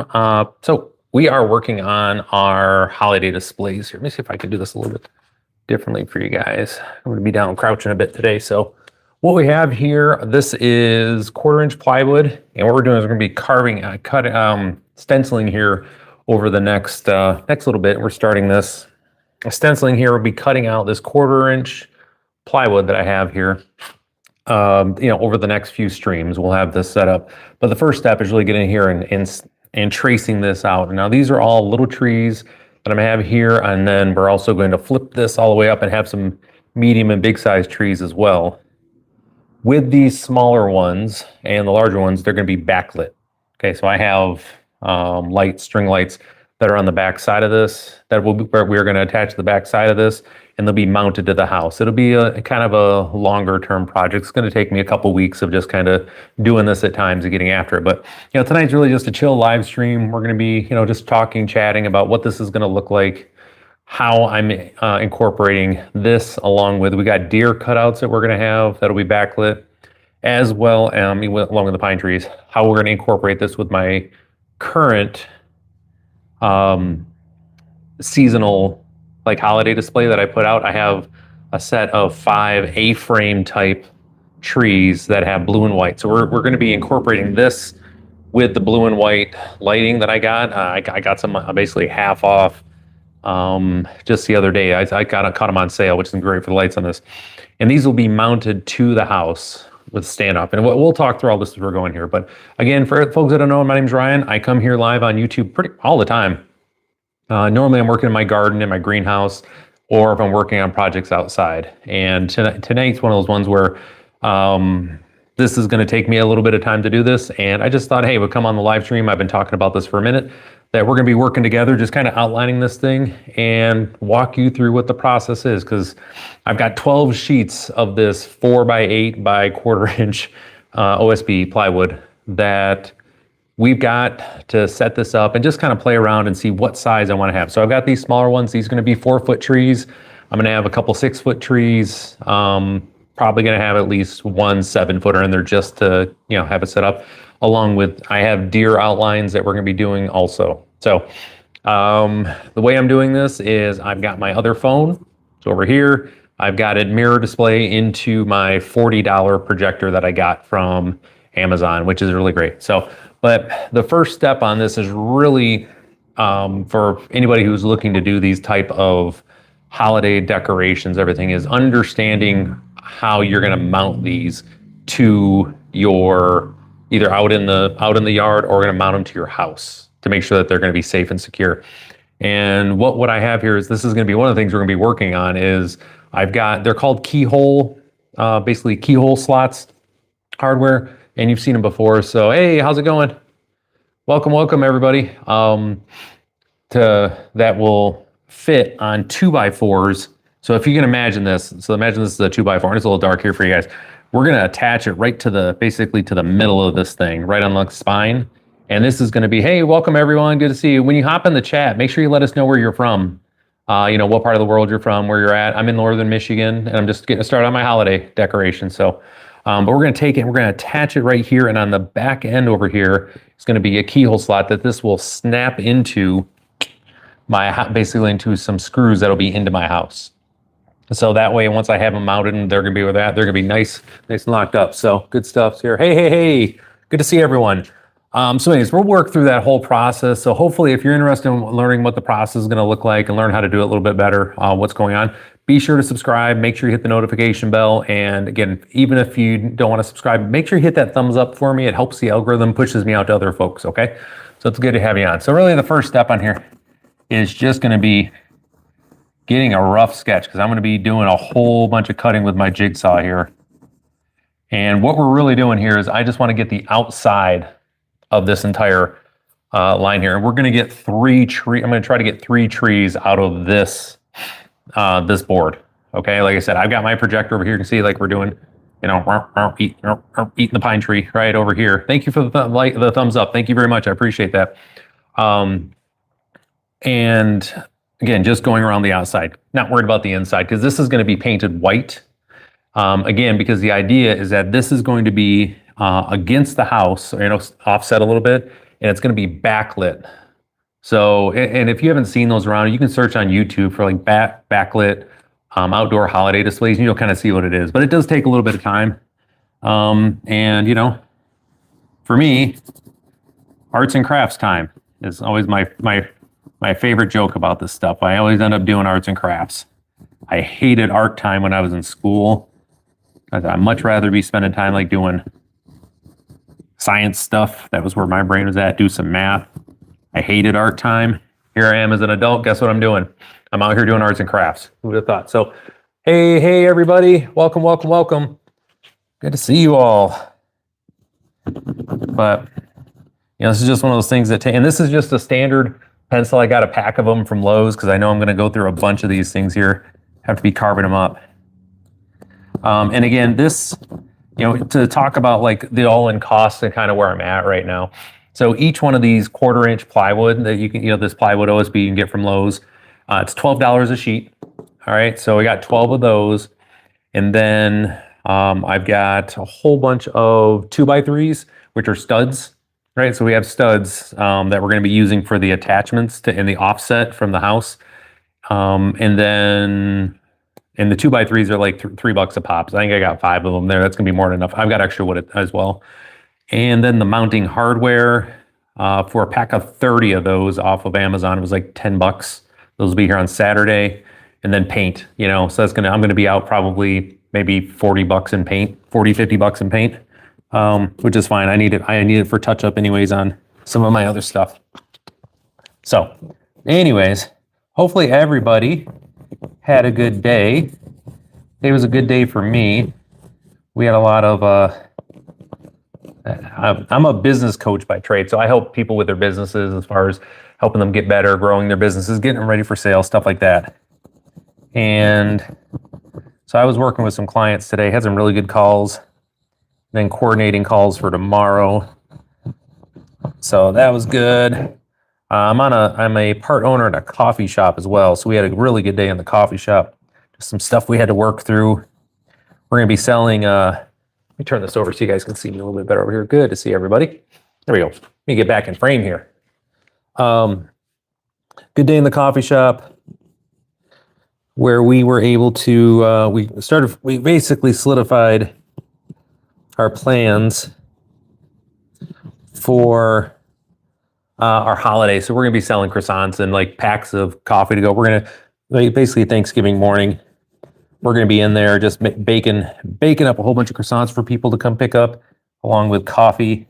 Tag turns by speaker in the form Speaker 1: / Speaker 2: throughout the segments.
Speaker 1: time. So we are working on our holiday displays here. Let me see if I can do this a little bit differently for you guys. I'm going to be down crouching a bit today. So what we have here, this is 1/4 inch plywood, and what we're doing is we're going to be stenciling here over the next little bit. We're starting this stenciling here. We'll be cutting out this 1/4 inch plywood that I have here. Over the next few streams, we'll have this set up. But the first step is really getting here and tracing this out. Now, these are all little trees that I'm gonna have here, and then we're also going to flip this all the way up and have some medium and big size trees as well. With these smaller ones and the larger ones, they're gonna be backlit. Okay, so I have string lights that are on the back side of this that we're gonna attach to the back side of this, and they'll be mounted to the house. It'll be a kind of a longer term project. It's gonna take me a couple weeks of just kind of doing this at times and getting after it. But tonight's really just a chill live stream. We're gonna be just talking, chatting about what this is gonna look like, how I'm incorporating this along with, we got deer cutouts that we're gonna have that'll be backlit, as well along with the pine trees, how we're gonna incorporate this with my current seasonal holiday display that I put out. I have a set of 5 A-frame type trees that have blue and white. So we're going to be incorporating this with the blue and white lighting that I got. I got some basically half off just the other day. I caught them on sale, which is great for the lights on this. And these will be mounted to the house with stand up. And we'll talk through all this as we're going here. But again, for folks that don't know, my name's Ryan. I come here live on YouTube pretty all the time. Normally I'm working in my garden, in my greenhouse, or if I'm working on projects outside. And tonight's one of those ones where this is going to take me a little bit of time to do this. And I just thought, hey, we'll come on the live stream. I've been talking about this for a minute, that we're going to be working together, just kind of outlining this thing and walk you through what the process is. Because I've got 12 sheets of this 4x8 by 1/4 inch OSB plywood that we've got to set this up and just kind of play around and see what size I want to have. So I've got these smaller ones. These are going to be 4-foot trees. I'm going to have a couple 6-foot trees. Probably going to have at least one 7-footer in there just to have it set up. Along with, I have deer outlines that we're going to be doing also. So the way I'm doing this is I've got my other phone. It's over here. I've got it mirror display into my $40 projector that I got from Amazon, which is really great. But the first step on this is really for anybody who's looking to do these type of holiday decorations, everything is understanding how you're going to mount these to your, either out in the yard, or going to mount them to your house to make sure that they're going to be safe and secure. And what I have here is, this is going to be one of the things we're going to be working on, is they're called keyhole, basically keyhole slots hardware. And you've seen them before. So, hey, how's it going? Welcome everybody. That will fit on 2x4s. So if you can imagine this, imagine this is a 2x4, and it's a little dark here for you guys. We're gonna attach it right to basically to the middle of this thing, right on the spine. And this is gonna be, hey, welcome everyone, good to see you. When you hop in the chat, make sure you let us know where you're from. What part of the world you're from, where you're at. I'm in northern Michigan, and I'm just getting started on my holiday decoration. So. But we're going to take it and we're going to attach it right here. And on the back end over here, it's going to be a keyhole slot that this will snap into basically into some screws that'll be into my house. So that way, once I have them mounted and they're going to be with that, they're going to be nice and locked up. So good stuff here. Hey, good to see everyone. So anyways, we'll work through that whole process. So hopefully, if you're interested in learning what the process is going to look like and learn how to do it a little bit better, what's going on, be sure to subscribe. Make sure you hit the notification bell. And again, even if you don't want to subscribe, make sure you hit that thumbs up for me. It helps the algorithm, pushes me out to other folks, okay? So it's good to have you on. So really the first step on here is just going to be getting a rough sketch, because I'm going to be doing a whole bunch of cutting with my jigsaw here. And what we're really doing here is I just want to get the outside of this entire line here. And we're going to get 3 trees. I'm going to try to get 3 trees out of this this board. Okay, like I said, I've got my projector over here. You can see we're doing, eating the pine tree right over here. Thank you for the thumbs up. Thank you very much. I appreciate that. And again, just going around the outside, not worried about the inside, because this is going to be painted white. Again, because the idea is that this is going to be against the house, offset a little bit, and it's going to be backlit. So, and if you haven't seen those around, you can search on YouTube for like backlit outdoor holiday displays, and you'll kind of see what it is. But it does take a little bit of time. And you know, for me, arts and crafts time is always my favorite joke about this stuff. I always end up doing arts and crafts. I hated art time when I was in school. I'd much rather be spending time like doing science stuff. That was where my brain was at, do some math. I hated art time. Here I am as an adult. Guess what I'm doing? I'm out here doing arts and crafts. Who would have thought? So, hey, everybody. Welcome, welcome, welcome. Good to see you all. But, you know, this is just one of those things that and this is just a standard pencil. I got a pack of them from Lowe's because I know I'm going to go through a bunch of these things here. Have to be carving them up. And again, this, you know, to talk about like the all-in costs and kind of where I'm at right now. So each one of these 1/4-inch plywood that you can, you know, this plywood OSB you can get from Lowe's, it's $12 a sheet. All right, so we got 12 of those, and then I've got a whole bunch of 2x3s, which are studs. Right, so we have studs that we're going to be using for the attachments to in the offset from the house, and then the 2x3s are like $3 a pop. So I think I got 5 of them there. That's going to be more than enough. I've got extra wood as well. And then the mounting hardware for a pack of 30 of those off of Amazon, it was like $10. Those will be here on Saturday. And then paint, you know, so I'm going to be out probably maybe $40 in paint, $50 in paint, which is fine. I need it for touch up anyways on some of my other stuff. So anyways, hopefully everybody had a good day. It was a good day for me. We had a lot of, I'm a business coach by trade, so I help people with their businesses as far as helping them get better, growing their businesses, getting them ready for sale, stuff like that. And so I was working with some clients today, had some really good calls, then coordinating calls for tomorrow. So that was good. I'm a part owner at a coffee shop as well, so we had a really good day in the coffee shop. Just some stuff we had to work through. We're going to be selling. Let me turn this over so you guys can see me a little bit better over here. Good to see everybody. There we go. Let me get back in frame here. Good day in the coffee shop, where we were able to. We basically solidified our plans for our holiday. So we're going to be selling croissants and like packs of coffee to go. We're going to basically Thanksgiving morning. We're going to be in there just baking up a whole bunch of croissants for people to come pick up, along with coffee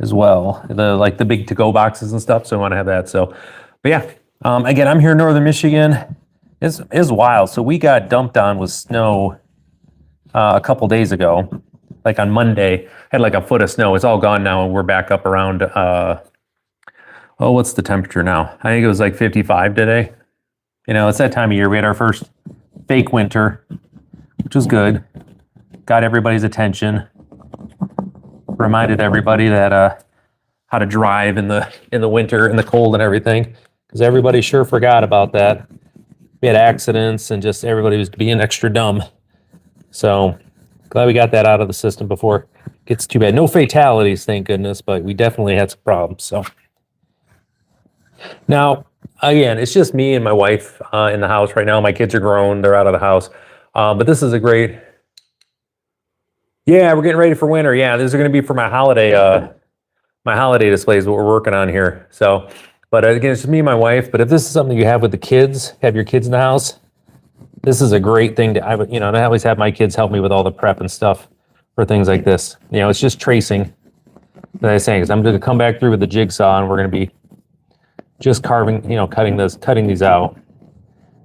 Speaker 1: as well. The big to-go boxes and stuff. So I want to have that. So, but yeah, again, I'm here in Northern Michigan. It's wild. So we got dumped on with snow a couple days ago. Like on Monday, had like a foot of snow. It's all gone now, and we're back up around. What's the temperature now? I think it was like 55 today. You know, it's that time of year. We had our first fake winter, which was good. Got everybody's attention. Reminded everybody that how to drive in the winter, in the cold and everything, because everybody sure forgot about that. We had accidents and just everybody was being extra dumb. So glad we got that out of the system before it gets too bad. No fatalities, thank goodness, but we definitely had some problems. So now, again, it's just me and my wife in the house right now. My kids are grown; they're out of the house. But this is a great. Yeah, we're getting ready for winter. Yeah, these are going to be for my holiday displays. What we're working on here. So, but again, it's just me and my wife. But if this is something you have with the kids, have your kids in the house, this is a great thing to. And I always have my kids help me with all the prep and stuff for things like this. You know, it's just tracing. As I was saying, because I'm going to come back through with the jigsaw, and we're going to be just carving, cutting these out.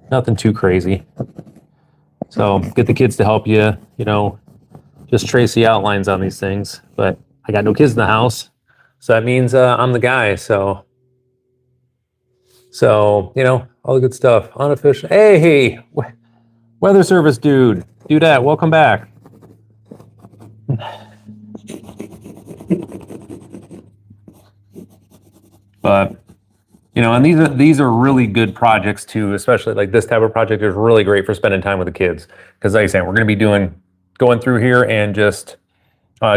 Speaker 1: Nothing too crazy. So get the kids to help you, just trace the outlines on these things. But I got no kids in the house, so that means I'm the guy. So all the good stuff. Unofficial. Hey, weather service dudette, welcome back. But and these are really good projects too, especially like this type of project is really great for spending time with the kids. Because like I said, we're going to be going through here and just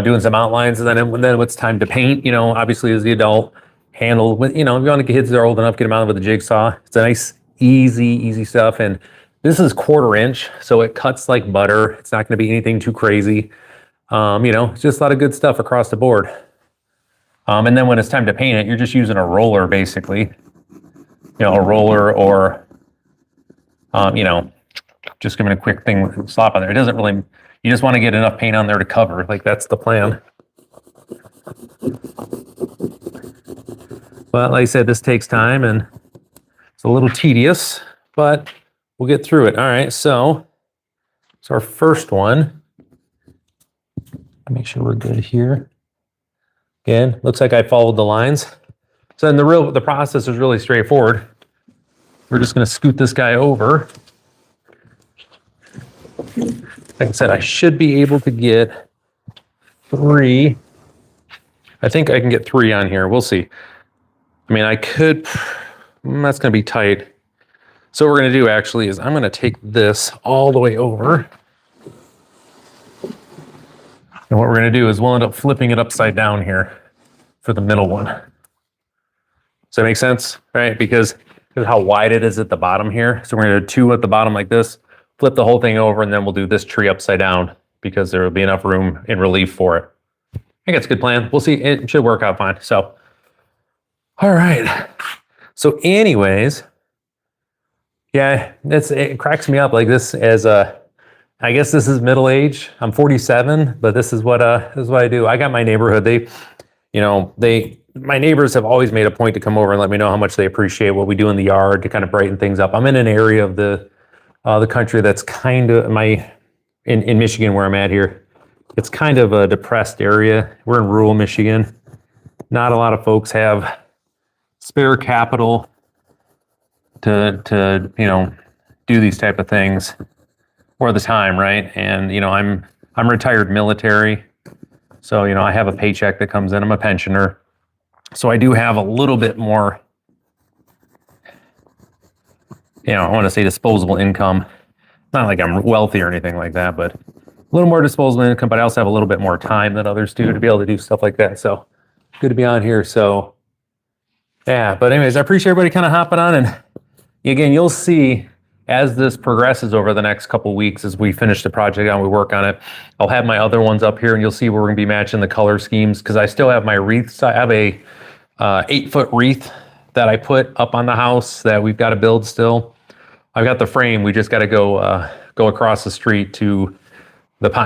Speaker 1: doing some outlines, and then when it's time to paint, obviously as the adult, handle with, if you want to get kids that are old enough, get them out with a jigsaw. It's a nice, easy stuff. And this is 1/4 inch, so it cuts like butter. It's not going to be anything too crazy. It's just a lot of good stuff across the board. And then when it's time to paint it, you're just using a roller, basically. A roller or, just giving a quick thing, slop on there. It doesn't really, you just want to get enough paint on there to cover. Like, that's the plan. But like I said, this takes time and it's a little tedious, but we'll get through it. All right, so our first one. Make sure we're good here. Again, looks like I followed the lines. So then the process is really straightforward. We're just going to scoot this guy over. Like I said, I should be able to get 3. I think I can get 3 on here. We'll see. I mean, I could, that's going to be tight. So what we're going to do actually is I'm going to take this all the way over. And what we're going to do is we'll end up flipping it upside down here for the middle one. Does that make sense? Right? Because how wide it is at the bottom here. So we're going to do 2 at the bottom like this, flip the whole thing over, and then we'll do this tree upside down because there will be enough room in relief for it. I think it's a good plan. We'll see. It should work out fine. So, all right. So anyways, yeah, it cracks me up like this as I guess this is middle age. I'm 47, but this is what I do. I got my neighborhood. My neighbors have always made a point to come over and let me know how much they appreciate what we do in the yard to kind of brighten things up. I'm in an area of the country that's kind of in Michigan where I'm at here. It's kind of a depressed area. We're in rural Michigan. Not a lot of folks have spare capital to do these type of things, or the time, right? And I'm retired military, so I have a paycheck that comes in. I'm a pensioner, so I do have a little bit more, I want to say disposable income. Not like I'm wealthy or anything like that, but a little more disposable income. But I also have a little bit more time than others do to be able to do stuff like that. So good to be on here. So yeah, but anyways, I appreciate everybody kind of hopping on, and again, you'll see as this progresses over the next couple weeks, as we finish the project and we work on it, I'll have my other ones up here, and you'll see where we're going to be matching the color schemes, because I still have my wreaths. I have a 8-foot wreath that I put up on the house that we've got to build still. I've got the frame. We just got to go across the street to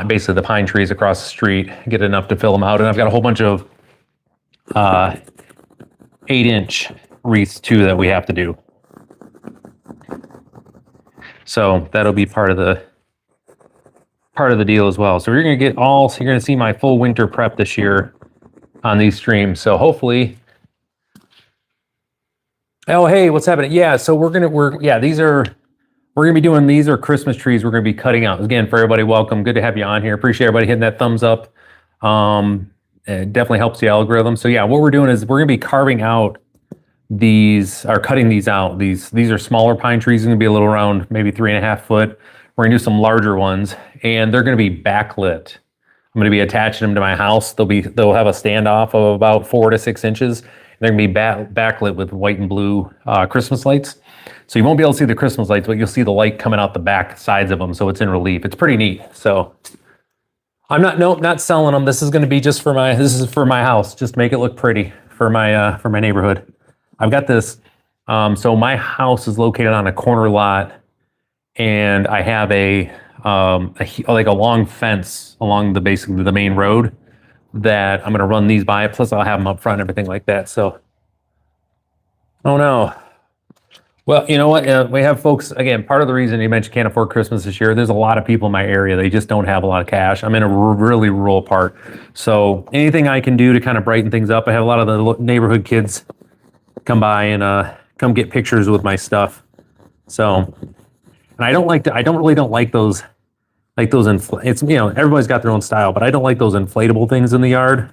Speaker 1: basically the pine trees across the street, get enough to fill them out. And I've got a whole bunch of 8-inch wreaths too that we have to do. So that'll be part of the deal as well. So you're going to see my full winter prep this year on these streams. So hopefully, oh, hey, what's happening? Yeah. So these are Christmas trees we're going to be cutting out. Again, for everybody, welcome. Good to have you on here. Appreciate everybody hitting that thumbs up. It definitely helps the algorithm. So yeah, what we're doing is we're going to be carving out cutting these out. These are smaller pine trees, going to be a little around maybe 3.5 foot. We're going to do some larger ones, and they're going to be backlit. I'm going to be attaching them to my house. They'll have a standoff of about 4 to 6 inches. They're going to be backlit with white and blue Christmas lights. So you won't be able to see the Christmas lights, but you'll see the light coming out the back sides of them. So it's in relief. It's pretty neat. So I'm not selling them. This is going to be just for my house. Just make it look pretty for my neighborhood. I've got this. So my house is located on a corner lot, and I have a long fence along basically the main road that I'm going to run these by. Plus, I'll have them up front and everything like that. So, oh no. Well, you know what? We have folks, again, part of the reason you mentioned can't afford Christmas this year, there's a lot of people in my area. They just don't have a lot of cash. I'm in a really rural part. So anything I can do to kind of brighten things up. I have a lot of the neighborhood kids come by and come get pictures with my stuff. So, and I don't like those, everybody's got their own style, but I don't like those inflatable things in the yard.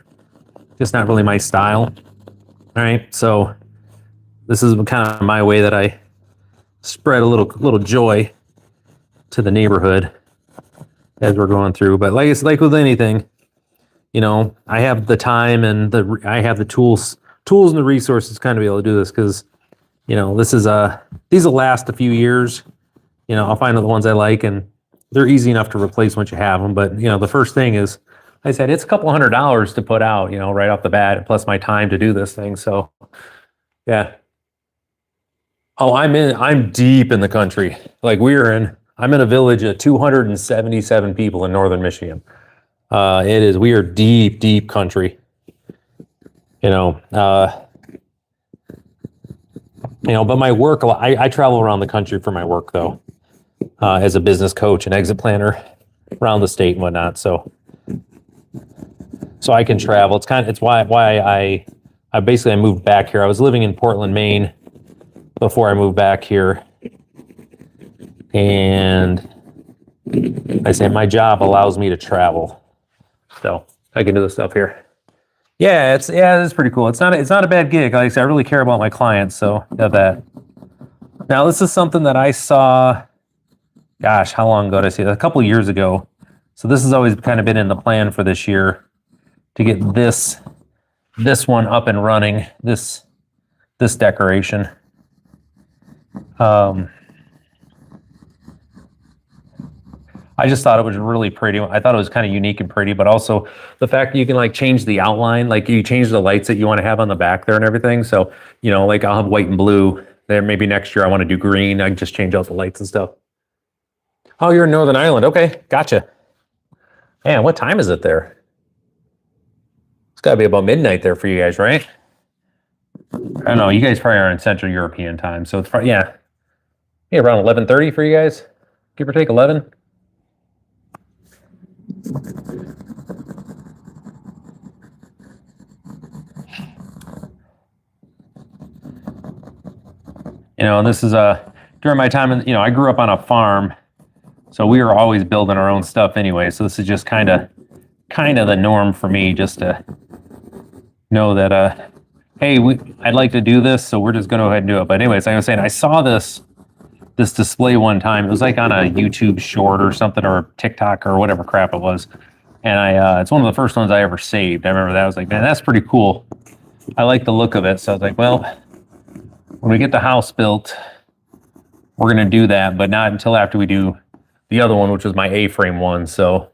Speaker 1: Just not really my style. All right. So this is kind of my way that I spread a little joy to the neighborhood as we're going through. But like with anything, I have the time and I have the tools and the resources kind of be able to do this because, these will last a few years. I'll find the ones I like and they're easy enough to replace once you have them. But, the first thing is, like I said, it's a couple $100 to put out, right off the bat, plus my time to do this thing. So, yeah. Oh, I'm deep in the country. Like I'm in a village of 277 people in northern Michigan. We are deep, deep country. But my work, I travel around the country for my work though, as a business coach and exit planner around the state and whatnot. So I can travel. It's why I basically moved back here. I was living in Portland, Maine before I moved back here. And I say my job allows me to travel. So I can do this stuff here. Yeah, it's pretty cool. It's not a bad gig. Like I said, I really care about my clients, so have that. Now this is something that I saw, gosh, how long ago did I see it? A couple of years ago. So this has always kind of been in the plan for this year to get this one up and running, this decoration. I just thought it was really pretty. I thought it was kind of unique and pretty, but also the fact that you can like change the outline, like you change the lights that you want to have on the back there and everything. So, like I'll have white and blue there. Maybe next year I want to do green. I can just change out the lights and stuff. Oh, you're in Northern Ireland. Okay, gotcha. Man, what time is it there? It's got to be about midnight there for you guys, right? I don't know. You guys probably are in Central European time, so it's probably around 11:30 for you guys, give or take 11. This is during my time, I grew up on a farm, so we were always building our own stuff anyway. So this is just kind of the norm for me, just to know that hey, I'd like to do this, so we're just going to go ahead and do it. But anyways, like I was saying, I saw this display one time. It was like on a YouTube short or something, or TikTok or whatever crap it was. And it's one of the first ones I ever saved. I remember that. I was like, man, that's pretty cool. I like the look of it. So I was like, well, when we get the house built, we're going to do that, but not until after we do the other one, which was my A-frame one. So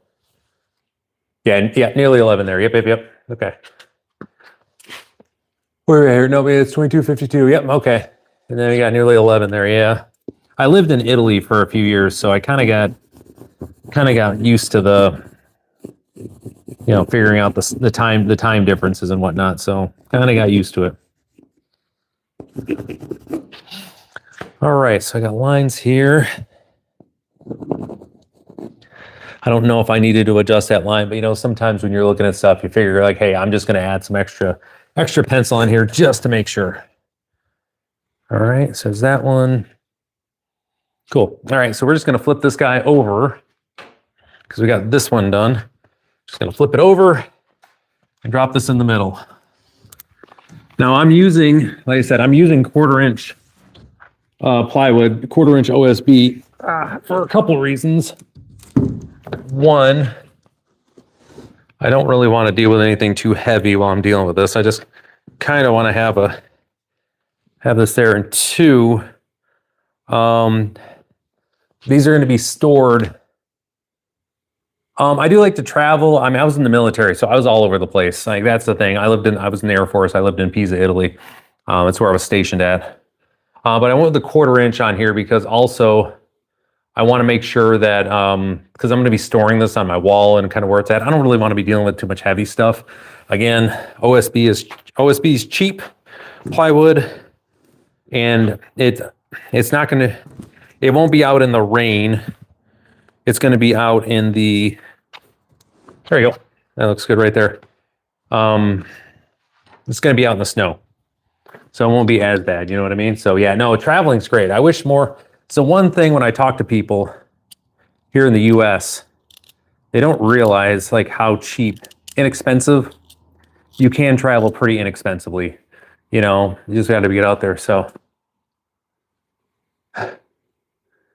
Speaker 1: yeah, nearly 11 there. Yep. Okay. We're here. Nobody, it's 22:52. Yep. Okay. And then we got nearly 11 there. Yeah. I lived in Italy for a few years, so I kind of got used to the, figuring out the time differences and whatnot. So kind of got used to it. All right, so I got lines here. I don't know if I needed to adjust that line, but sometimes when you're looking at stuff, you figure like, hey, I'm just going to add some extra pencil in here just to make sure. All right, so is that one. Cool. All right, so we're just going to flip this guy over because we got this one done. Just going to flip it over and drop this in the middle. Now I'm using, like I said, 1/4-inch plywood, 1/4-inch OSB for a couple reasons. One, I don't really want to deal with anything too heavy while I'm dealing with this. I just kind of want to have this there. And two, these are going to be stored. I do like to travel. I mean, I was in the military, so I was all over the place. Like that's the thing. I was in the Air Force. I lived in Pisa, Italy. That's where I was stationed at. But I went with the 1/4-inch on here because also I want to make sure that, because I'm going to be storing this on my wall and kind of where it's at. I don't really want to be dealing with too much heavy stuff. Again, OSB is cheap plywood, and it won't be out in the rain. It's going to be out in the. There you go. That looks good right there. It's going to be out in the snow, so it won't be as bad. You know what I mean? So yeah, no, traveling's great. I wish more. So one thing when I talk to people here in the U.S., they don't realize like how cheap, inexpensive. You can travel pretty inexpensively. You just got to get out there. So.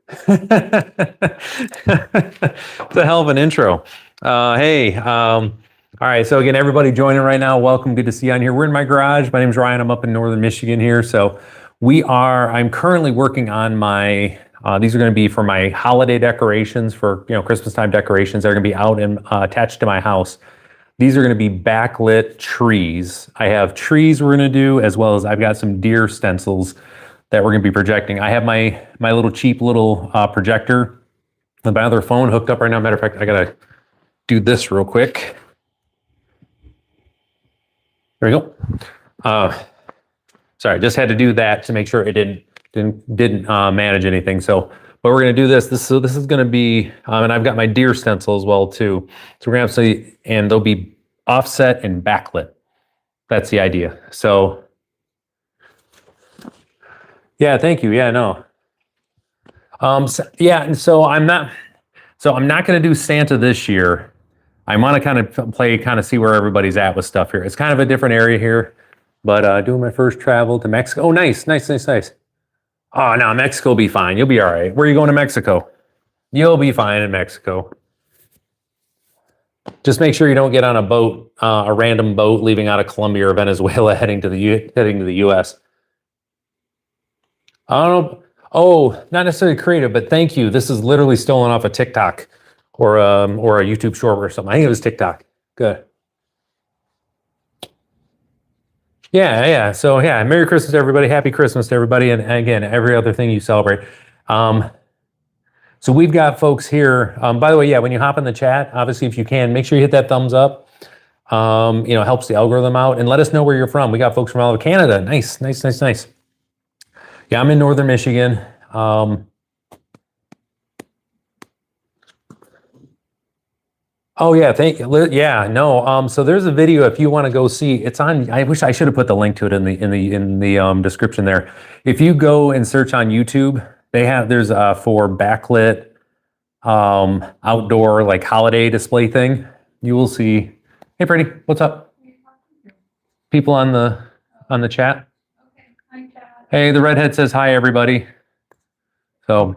Speaker 1: It's a hell of an intro. Hey, all All right, so again, everybody joining right now, welcome. Good to see you on here. We're in my garage. My name's Ryan. I'm up in northern Michigan here. So I'm currently working on my, these are going to be for my holiday decorations for, Christmas time decorations. They're going to be out and attached to my house. These are going to be backlit trees. I have trees we're going to do, as well as I've got some deer stencils that we're going to be projecting. I have my little cheap little projector with my other phone hooked up right now. Matter of fact, I got to do this real quick. There we go. Sorry, just had to do that to make sure it didn't manage anything. So, but we're going to do this. This is going to be, and I've got my deer stencil as well too. So we're going to have and they'll be offset and backlit. That's the idea. So, yeah, thank you. Yeah, no. And so I'm not going to do Santa this year. I want to kind of see where everybody's at with stuff here. It's kind of a different area here, but doing my first travel to Mexico. Oh, nice. Oh, no, Mexico will be fine. You'll be all right. Where are you going to Mexico? You'll be fine in Mexico. Just make sure you don't get on a boat, a random boat leaving out of Colombia or Venezuela heading to the U.S. I don't know. Oh, not necessarily creative, but thank you. This is literally stolen off of TikTok. Or a YouTube short or something. I think it was TikTok. Good. Yeah. So yeah, Merry Christmas to everybody. Happy Christmas to everybody. And again, every other thing you celebrate. So we've got folks here. By the way, yeah, when you hop in the chat, obviously, if you can, make sure you hit that thumbs up. Helps the algorithm out. And let us know where you're from. We got folks from all over Canada. Nice. Yeah, I'm in northern Michigan. Oh yeah, so there's a video if you want to go see. It's on. I wish I should have put the link to it in the description there. If you go and search on YouTube, there's for backlit outdoor like holiday display thing. You will see. Hey, Brady, what's up? People on the chat.
Speaker 2: Okay, hi, Chad.
Speaker 1: Hey, the redhead says hi, everybody. So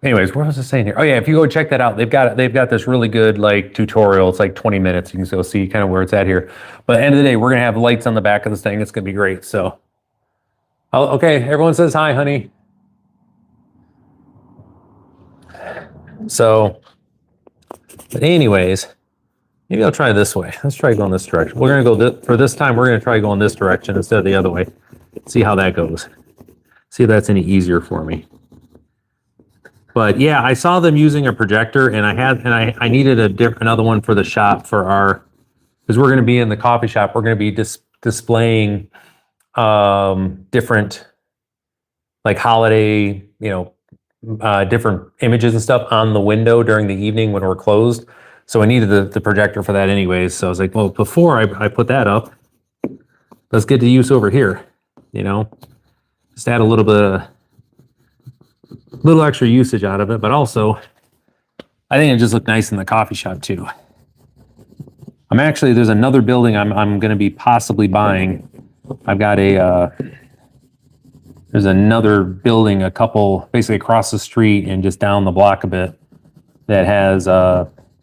Speaker 1: anyways, what was I saying here? Oh yeah, if you go check that out, they've got this really good like tutorial. It's like 20 minutes. You can go see kind of where it's at here. But at the end of the day, we're gonna have lights on the back of this thing. It's gonna be great. So, okay, everyone says hi, honey. So, but anyways, maybe I'll try this way. Let's try going this direction. We're gonna go for this time. We're gonna try going this direction instead of the other way. See how that goes. See if that's any easier for me. But yeah, I saw them using a projector, and I needed another one for the shop because we're going to be in the coffee shop. We're going to be displaying different like holiday, different images and stuff on the window during the evening when we're closed. So I needed the projector for that anyways. So I was like, well, before I put that up, let's get to use over here. Just add a little extra usage out of it, but also I think it just looked nice in the coffee shop too. There's another building I'm going to be possibly buying. I've got there's another building basically across the street and just down the block a bit that has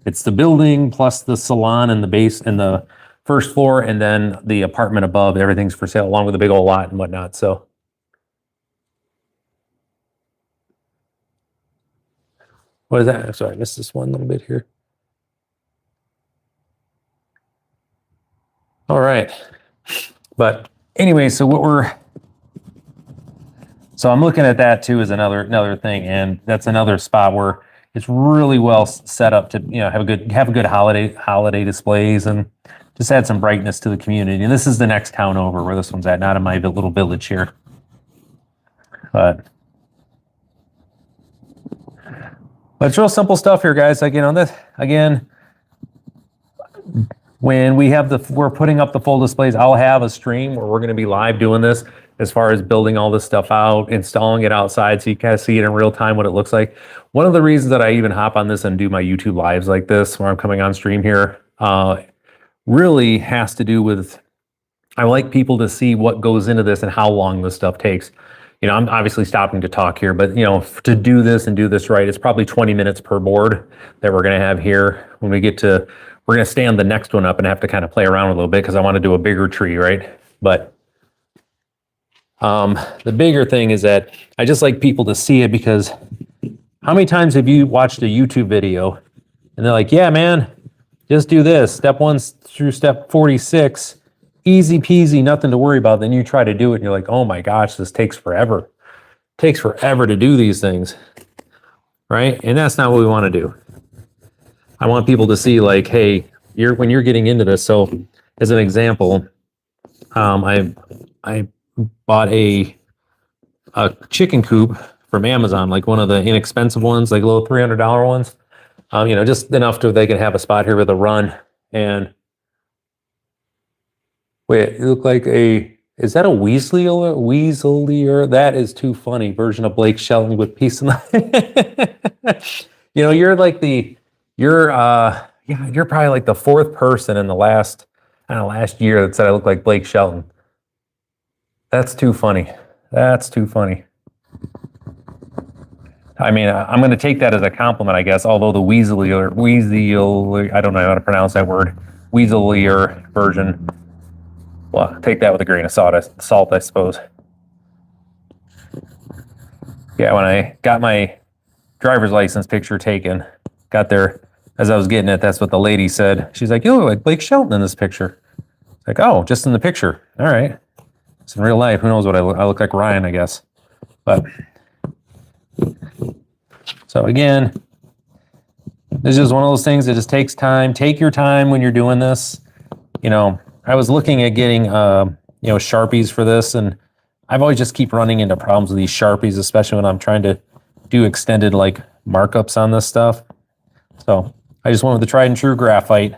Speaker 1: it's the building plus the salon and the base and the first floor, and then the apartment above. Everything's for sale along with a big old lot and whatnot. So what is that? I'm sorry, I missed this one little bit here. All right. But anyway, so I'm looking at that too as another thing, and that's another spot where it's really well set up to have a good holiday displays and just add some brightness to the community. And this is the next town over where this one's at, not in my little village here. But it's real simple stuff here, guys. Like, when we're putting up the full displays, I'll have a stream where we're going to be live doing this as far as building all this stuff out, installing it outside so you kind of see it in real time what it looks like. One of the reasons that I even hop on this and do my YouTube lives like this, where I'm coming on stream here, really has to do with, I like people to see what goes into this and how long this stuff takes. I'm obviously stopping to talk here, but to do this and do this right, it's probably 20 minutes per board that we're going to have here. When we get to we're going to stand the next one up and have to kind of play around a little bit because I want to do a bigger tree, right? But the bigger thing is that I just like people to see it, because how many times have you watched a YouTube video and they're like, yeah, man, just do this. Step 1 through step 46, easy peasy, nothing to worry about. Then you try to do it and you're like, oh my gosh, this takes forever. It takes forever to do these things, right? And that's not what we want to do. I want people to see like, hey, when you're getting into this. So as an example, I bought a chicken coop from Amazon, like one of the inexpensive ones, like little $300 ones. Just enough to they can have a spot here with a run. And wait, it looked like is that a Weaselier? That is too funny. Version of Blake Shelton with peace and love. You're like you're probably like the 4th person in the last year that said I look like Blake Shelton. That's too funny. That's too funny. I mean, I'm going to take that as a compliment, I guess, although the Weaselier, I don't know how to pronounce that word, Weaselier version, well, take that with a grain of salt, I suppose. Yeah, when I got my driver's license picture taken, got there, as I was getting it, that's what the lady said. She's like, you look like Blake Shelton in this picture. It's like, oh, just in the picture. All right. It's in real life. Who knows what I look like? Ryan, I guess. But so again, it's just one of those things that just takes time. Take your time when you're doing this. I was looking at getting, Sharpies for this, and I've always just keep running into problems with these Sharpies, especially when I'm trying to do extended like markups on this stuff. So I just went with the tried and true graphite.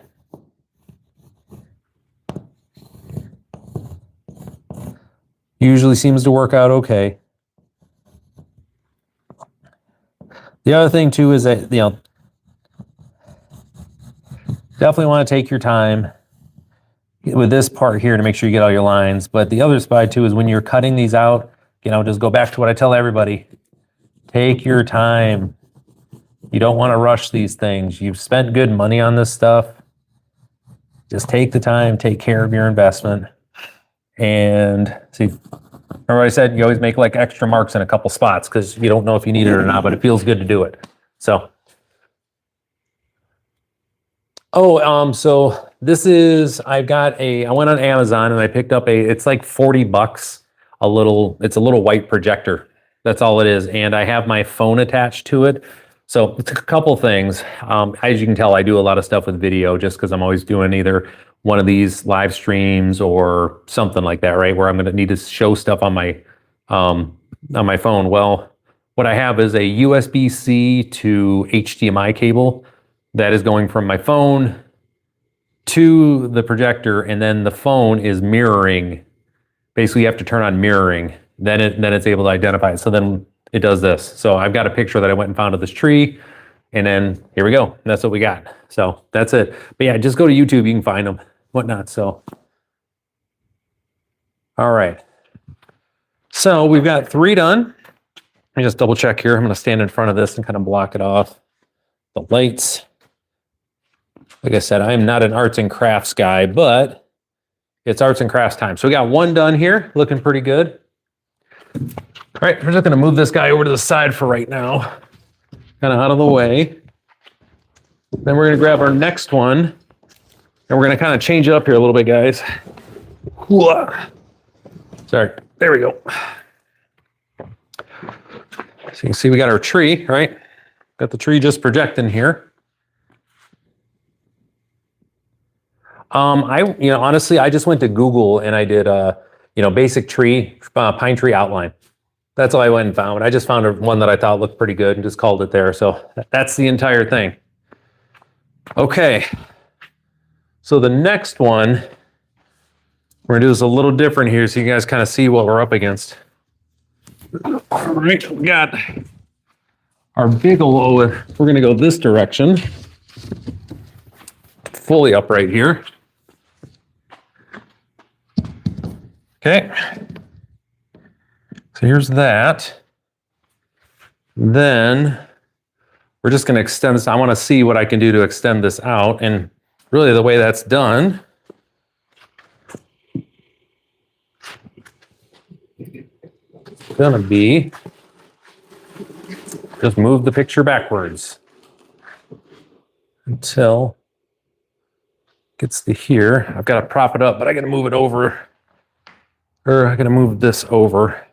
Speaker 1: Usually seems to work out okay. The other thing too is that, definitely want to take your time with this part here to make sure you get all your lines. But the other side too is when you're cutting these out, just go back to what I tell everybody. Take your time. You don't want to rush these things. You've spent good money on this stuff. Just take the time, take care of your investment. And see, remember I said you always make like extra marks in a couple spots because you don't know if you need it or not, but it feels good to do it. So, so this is, I went on Amazon and I picked up it's like $40, it's a little white projector. That's all it is. And I have my phone attached to it. So it's a couple things. As you can tell, I do a lot of stuff with video just because I'm always doing either one of these live streams or something like that, right? Where I'm going to need to show stuff on my phone. Well, what I have is a USB-C to HDMI cable that is going from my phone to the projector, and then the phone is mirroring. Basically, you have to turn on mirroring. Then it's able to identify it. So then it does this. So I've got a picture that I went and found of this tree, and then here we go. That's what we got. So that's it. But yeah, just go to YouTube. You can find them, whatnot. So, all right. So we've got 3 done. Let me just double check here. I'm going to stand in front of this and kind of block it off. The lights. Like I said, I'm not an arts and crafts guy, but it's arts and crafts time. So we got 1 done here, looking pretty good. All right, we're just going to move this guy over to the side for right now, kind of out of the way. Then we're going to grab our next one, and we're going to kind of change it up here a little bit, guys. Sorry, there we go. So you can see we got our tree, right? Got the tree just projecting here. Honestly, I just went to Google and I did basic tree, pine tree outline. That's all I went and found. I just found one that I thought looked pretty good and just called it there. So that's the entire thing. Okay. So the next one, we're gonna do this a little different here so you guys kind of see what we're up against. All right, we got our big old, we're gonna go this direction. Fully upright here. Okay. So here's that. Then we're just going to extend this. I want to see what I can do to extend this out. And really the way that's done. It's gonna be just move the picture backwards until it gets to here. I've got to prop it up, but I got to move it over, or I got to move this over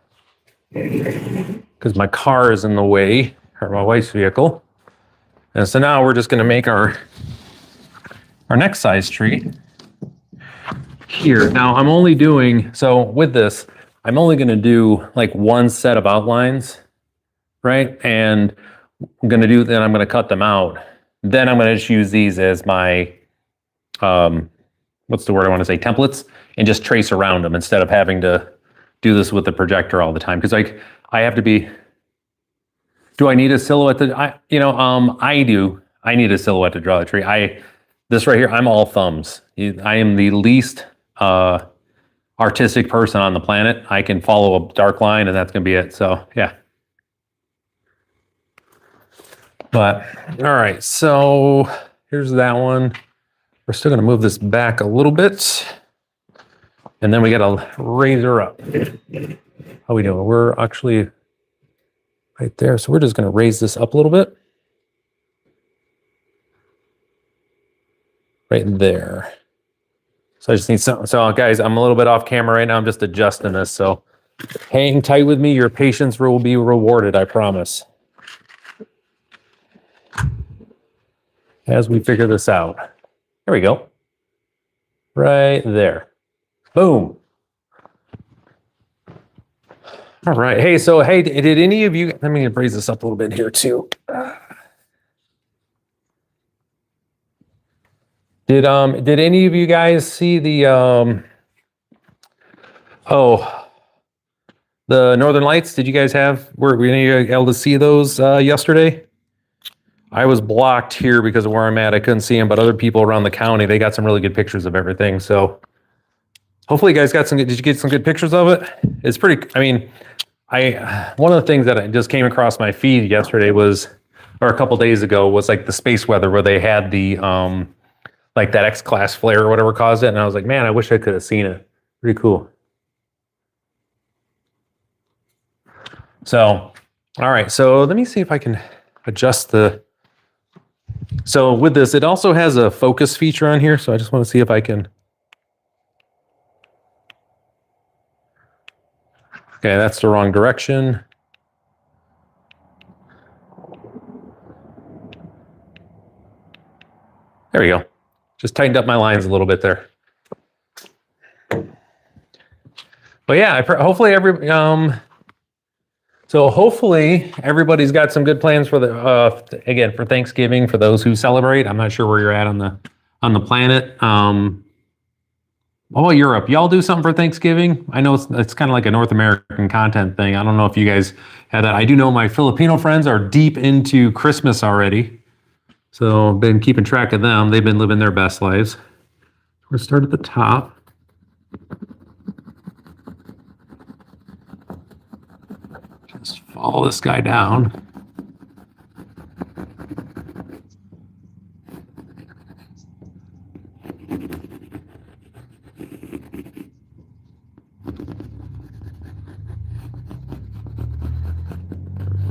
Speaker 1: because my car is in the way, or my wife's vehicle. And so now we're just going to make our next size tree here. Now I'm only doing, so with this, I'm only going to do like one set of outlines, right? And I'm going to do, then I'm going to cut them out. Then I'm going to just use these as my, what's the word I want to say, templates, and just trace around them instead of having to do this with the projector all the time. Because like I have to be, do I need a silhouette to, I do. I need a silhouette to draw the tree. This right here, I'm all thumbs. I am the least artistic person on the planet. I can follow a dark line and that's going to be it. So yeah. But all right, so here's that one. We're still going to move this back a little bit. And then we got to raise her up. How we doing? We're actually right there. So we're just going to raise this up a little bit. Right there. So I just need some. So guys, I'm a little bit off camera right now. I'm just adjusting this. So hang tight with me. Your patience will be rewarded, I promise. As we figure this out. There we go. Right there. Boom. All right. Hey, so hey, did any of you, let me raise this up a little bit here too. Did any of you guys see the the Northern Lights? Did you guys were you able to see those yesterday? I was blocked here because of where I'm at. I couldn't see them, but other people around the county, they got some really good pictures of everything. So hopefully you guys got did you get some good pictures of it? It's pretty, I mean, one of the things that I just came across my feed yesterday was, or a couple days ago, was like the space weather where they had the, like that X-class flare or whatever caused it. And I was like, man, I wish I could have seen it. Pretty cool. So, all right. So let me see if I can adjust so with this, it also has a focus feature on here. So I just want to see if I can. Okay, that's the wrong direction. There we go. Just tightened up my lines a little bit there. But yeah, hopefully hopefully everybody's got some good plans for again, for Thanksgiving, for those who celebrate. I'm not sure where you're at on the planet. Europe, y'all do something for Thanksgiving? I know it's kind of like a North American content thing. I don't know if you guys had that. I do know my Filipino friends are deep into Christmas already. So I've been keeping track of them. They've been living their best lives. We're gonna start at the top. Just follow this guy down.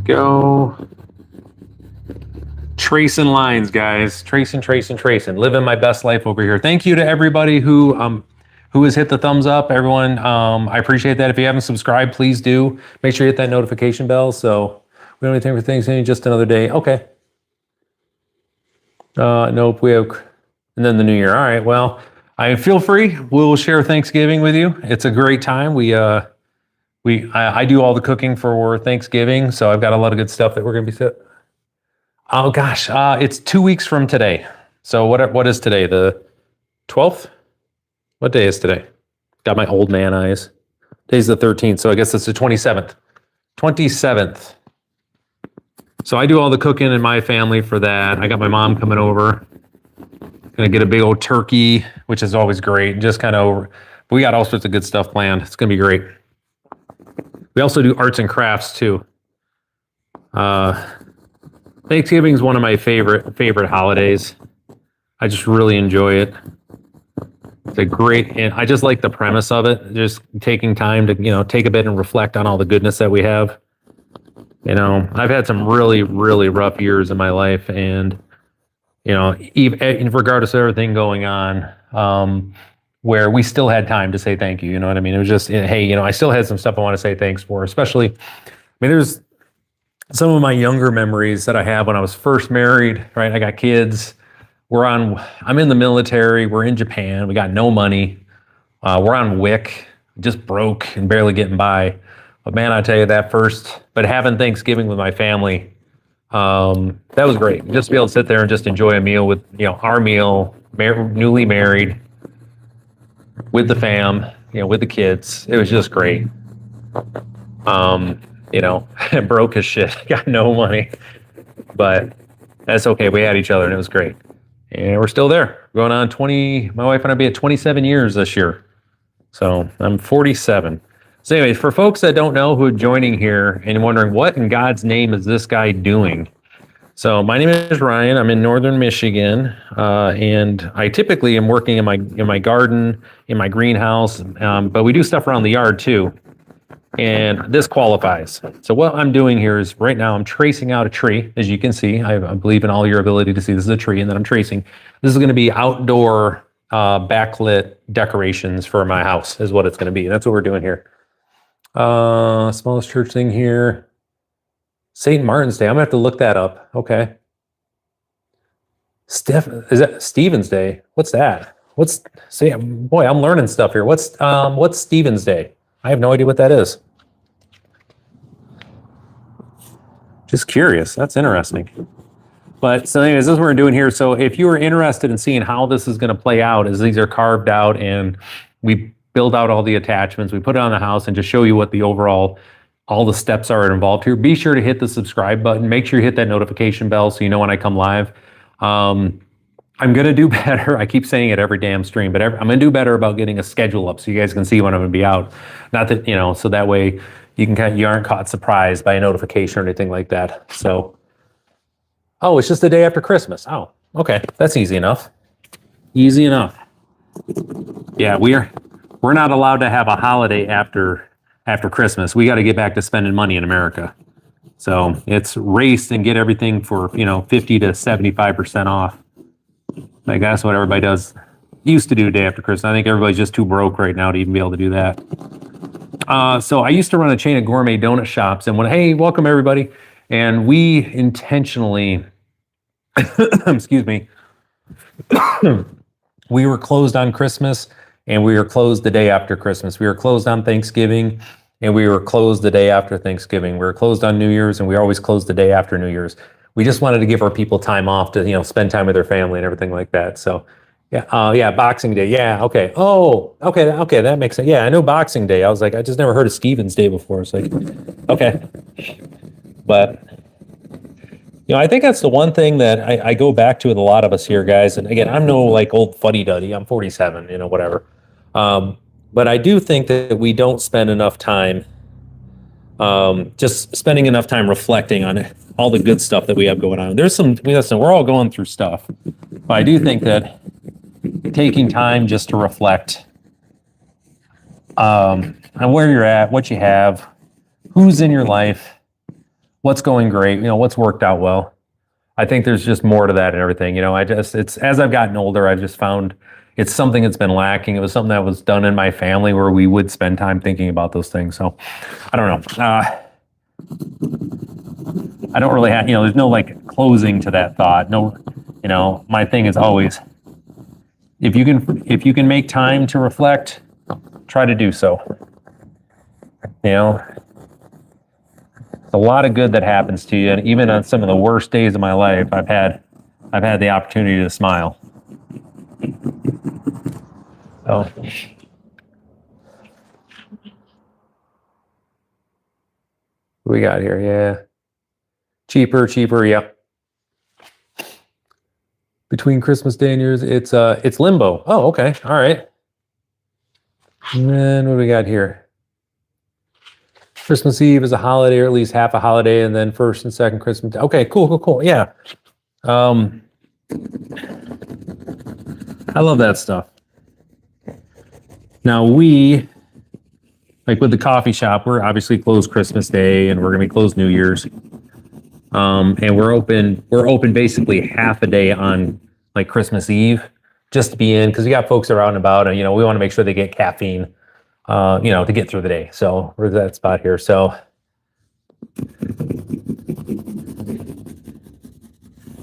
Speaker 1: Go. Tracing lines, guys. Tracing. Living my best life over here. Thank you to everybody who has hit the thumbs up. Everyone, I appreciate that. If you haven't subscribed, please do. Make sure you hit that notification bell. So we don't have anything for Thanksgiving, just another day. Okay. Nope. We have, and then the New Year. All right. Well, I feel free. We'll share Thanksgiving with you. It's a great time. I do all the cooking for Thanksgiving, so I've got a lot of good stuff that we're going to be set. Oh gosh, it's 2 weeks from today. So what is today? The 12th? What day is today? Got my old man eyes. Today's the 13th, so I guess it's the 27th. 27th. So I do all the cooking in my family for that. I got my mom coming over. Gonna get a big old turkey, which is always great. Just kind of over. We got all sorts of good stuff planned. It's gonna be great. We also do arts and crafts too. Thanksgiving is one of my favorite holidays. I just really enjoy it. It's a great, and I just like the premise of it. Just taking time to, take a bit and reflect on all the goodness that we have. I've had some really, really rough years in my life, and even regardless of everything going on, where we still had time to say thank you. You know what I mean? It was just, hey, I still had some stuff I want to say thanks for. Especially, there's some of my younger memories that I have when I was first married. Right, I got kids. I'm in the military. We're in Japan. We got no money. We're on WIC, just broke and barely getting by. But man, I tell you but having Thanksgiving with my family, that was great. Just to be able to sit there and just enjoy a meal with, our meal, newly married, with the fam, with the kids. It was just great. Broke as shit. Got no money, but that's okay. We had each other and it was great. And we're still there. Going on my wife and I be at 27 years this year. So I'm 47. So anyways, for folks that don't know who are joining here and wondering what in God's name is this guy doing? So my name is Ryan. I'm in Northern Michigan, and I typically am working in my garden, in my greenhouse, but we do stuff around the yard too. And this qualifies. So what I'm doing here is right now I'm tracing out a tree. As you can see, I believe in all your ability to see this is a tree, and then I'm tracing. This is going to be outdoor backlit decorations for my house is what it's going to be. That's what we're doing here. Smallest church thing here. St. Martin's Day. I'm going to have to look that up. Okay. Is that Stephen's Day? What's that? Boy, I'm learning stuff here. What's Stephen's Day? I have no idea what that is. Just curious. That's interesting. But so anyways, this is what we're doing here. So if you are interested in seeing how this is going to play out, as these are carved out and we build out all the attachments, we put it on the house and just show you what all the steps are involved here. Be sure to hit the subscribe button. Make sure you hit that notification bell so you know when I come live. I'm going to do better. I keep saying it every damn stream, but I'm going to do better about getting a schedule up so you guys can see when I'm going to be out. Not that, so that way you aren't caught surprised by a notification or anything like that. So, it's just the day after Christmas. Oh, okay. That's easy enough. Easy enough. Yeah, we're not allowed to have a holiday after Christmas. We got to get back to spending money in America. So it's race and get everything for, 50 to 75% off. Like that's what everybody used to do day after Christmas. I think everybody's just too broke right now to even be able to do that. So I used to run a chain of gourmet donut shops, and hey, welcome everybody. And we intentionally, excuse me, we were closed on Christmas and we were closed the day after Christmas. We were closed on Thanksgiving and we were closed the day after Thanksgiving. We were closed on New Year's and we always closed the day after New Year's. We just wanted to give our people time off to, spend time with their family and everything like that. So, yeah, Boxing Day. Yeah, okay. Oh, okay, that makes sense. Yeah, I know Boxing Day. I was like, I just never heard of Stephen's Day before. It's like, okay. But, I think that's the one thing that I go back to with a lot of us here, guys. And again, I'm no like old fuddy-duddy. I'm 47, whatever. But I do think that we don't spend enough time just spending enough time reflecting on all the good stuff that we have going on. We're all going through stuff, but I do think that taking time just to reflect on where you're at, what you have, who's in your life, what's going great, what's worked out well. I think there's just more to that and everything. It's as I've gotten older, I've just found it's something that's been lacking. It was something that was done in my family where we would spend time thinking about those things. So I don't know. I don't really have, there's no like closing to that thought. No, my thing is always, if you can make time to reflect, try to do so. There's a lot of good that happens to you. And even on some of the worst days of my life, I've had the opportunity to smile. So, what we got here? Yeah. Cheaper, yep. Between Christmas Day and New Year's, it's limbo. Oh, okay. All right. And then what do we got here? Christmas Eve is a holiday, or at least half a holiday, and then first and second Christmas Day. Okay, cool. Yeah. I love that stuff. Now we, like with the coffee shop, we're obviously closed Christmas Day and we're gonna be closed New Year's. And we're open basically half a day on like Christmas Eve, just to be in, because you got folks around and about, and we want to make sure they get caffeine, to get through the day. So we're at that spot here. So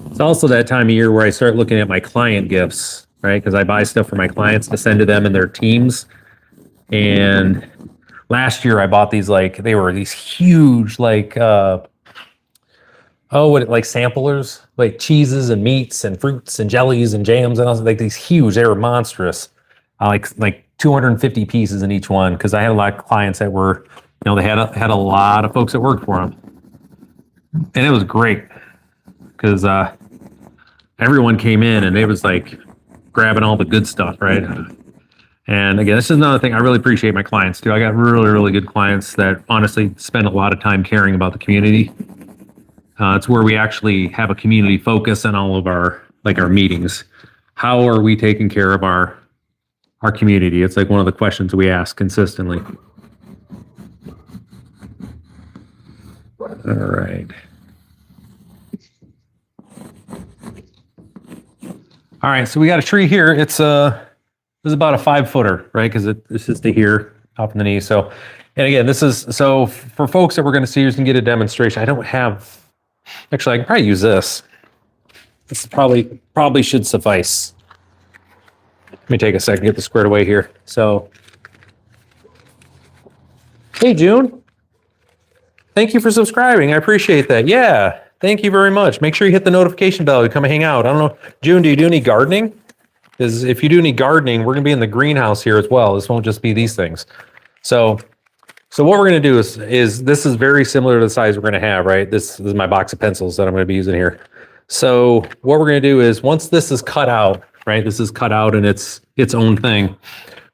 Speaker 1: it's also that time of year where I start looking at my client gifts, right? Because I buy stuff for my clients to send to them and their teams. And last year I bought these, like, they were these huge, like, like samplers, like cheeses and meats and fruits and jellies and jams and all, like these huge, they were monstrous, like 250 pieces in each one. Cause I had a lot of clients that were, they had a lot of folks that worked for them. And it was great because, everyone came in and it was like grabbing all the good stuff. Right. And again, this is another thing. I really appreciate my clients too. I got really, really good clients that honestly spend a lot of time caring about the community. It's where we actually have a community focus on all of our meetings. How are we taking care of our community? It's like one of the questions we ask consistently. All right. All right, so we got a tree here. It's this is about a 5-footer, right? Because this is to here, off in the knee. So, and again, this is so for folks that we're going to see, you can get a demonstration. I don't have. Actually, I can probably use this. This probably should suffice. Let me take a second, get this squared away here. So, hey, June. Thank you for subscribing. I appreciate that. Yeah, thank you very much. Make sure you hit the notification bell to come hang out. I don't know, June, do you do any gardening? Because if you do any gardening, we're going to be in the greenhouse here as well. This won't just be these things. So what we're going to do is this is very similar to the size we're going to have, right? This is my box of pencils that I'm going to be using here. So what we're going to do is once this is cut out, right? This is cut out and it's own thing.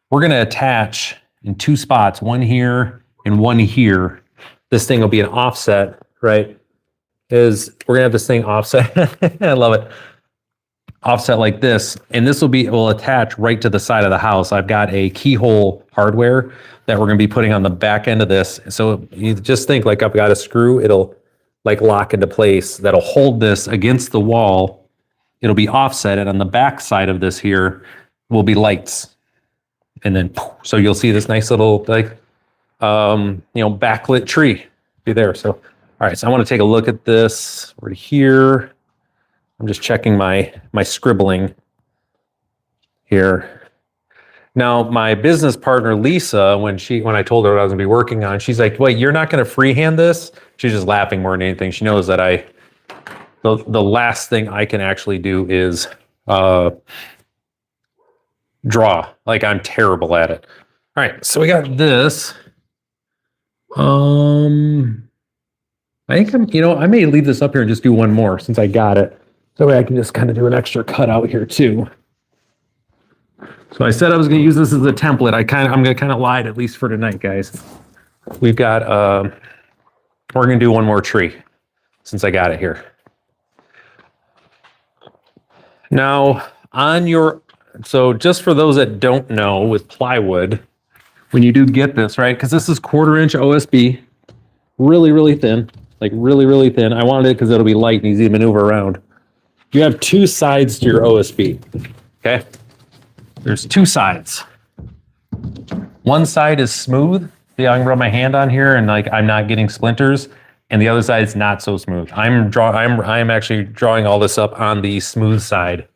Speaker 1: We're going to attach in 2 spots, one here and one here. This thing will be an offset, right? We're going to have this thing offset. I love it. Offset like this, and this will attach right to the side of the house. I've got a keyhole hardware that we're going to be putting on the back end of this. So you just think like I've got a screw, it'll like lock into place. That'll hold this against the wall. It'll be offset, and on the back side of this here will be lights. And then, so you'll see this nice little like, backlit tree be there. So, all right, so I want to take a look at this right here. I'm just checking my scribbling here. Now, my business partner, Lisa, when I told her what I was going to be working on, she's like, wait, you're not going to freehand this? She's just laughing more than anything. She knows that the last thing I can actually do is draw. Like, I'm terrible at it. All right, so we got this. I think I may leave this up here and just do one more since I got it. So that way I can just kind of do an extra cutout here too. So I said I was going to use this as a template. I'm going to kind of lie, at least for tonight, guys. We've got, we're going to do one more tree since I got it here. Now so just for those that don't know, with plywood, when you do get this, right? Because this is 1/4-inch OSB, really, really thin, like really, really thin. I wanted it because it'll be light and easy to maneuver around. You have 2 sides to your OSB, okay? There's 2 sides. One side is smooth. See, I can rub my hand on here and like I'm not getting splinters, and the other side is not so smooth. I'm actually drawing all this up on the smooth side,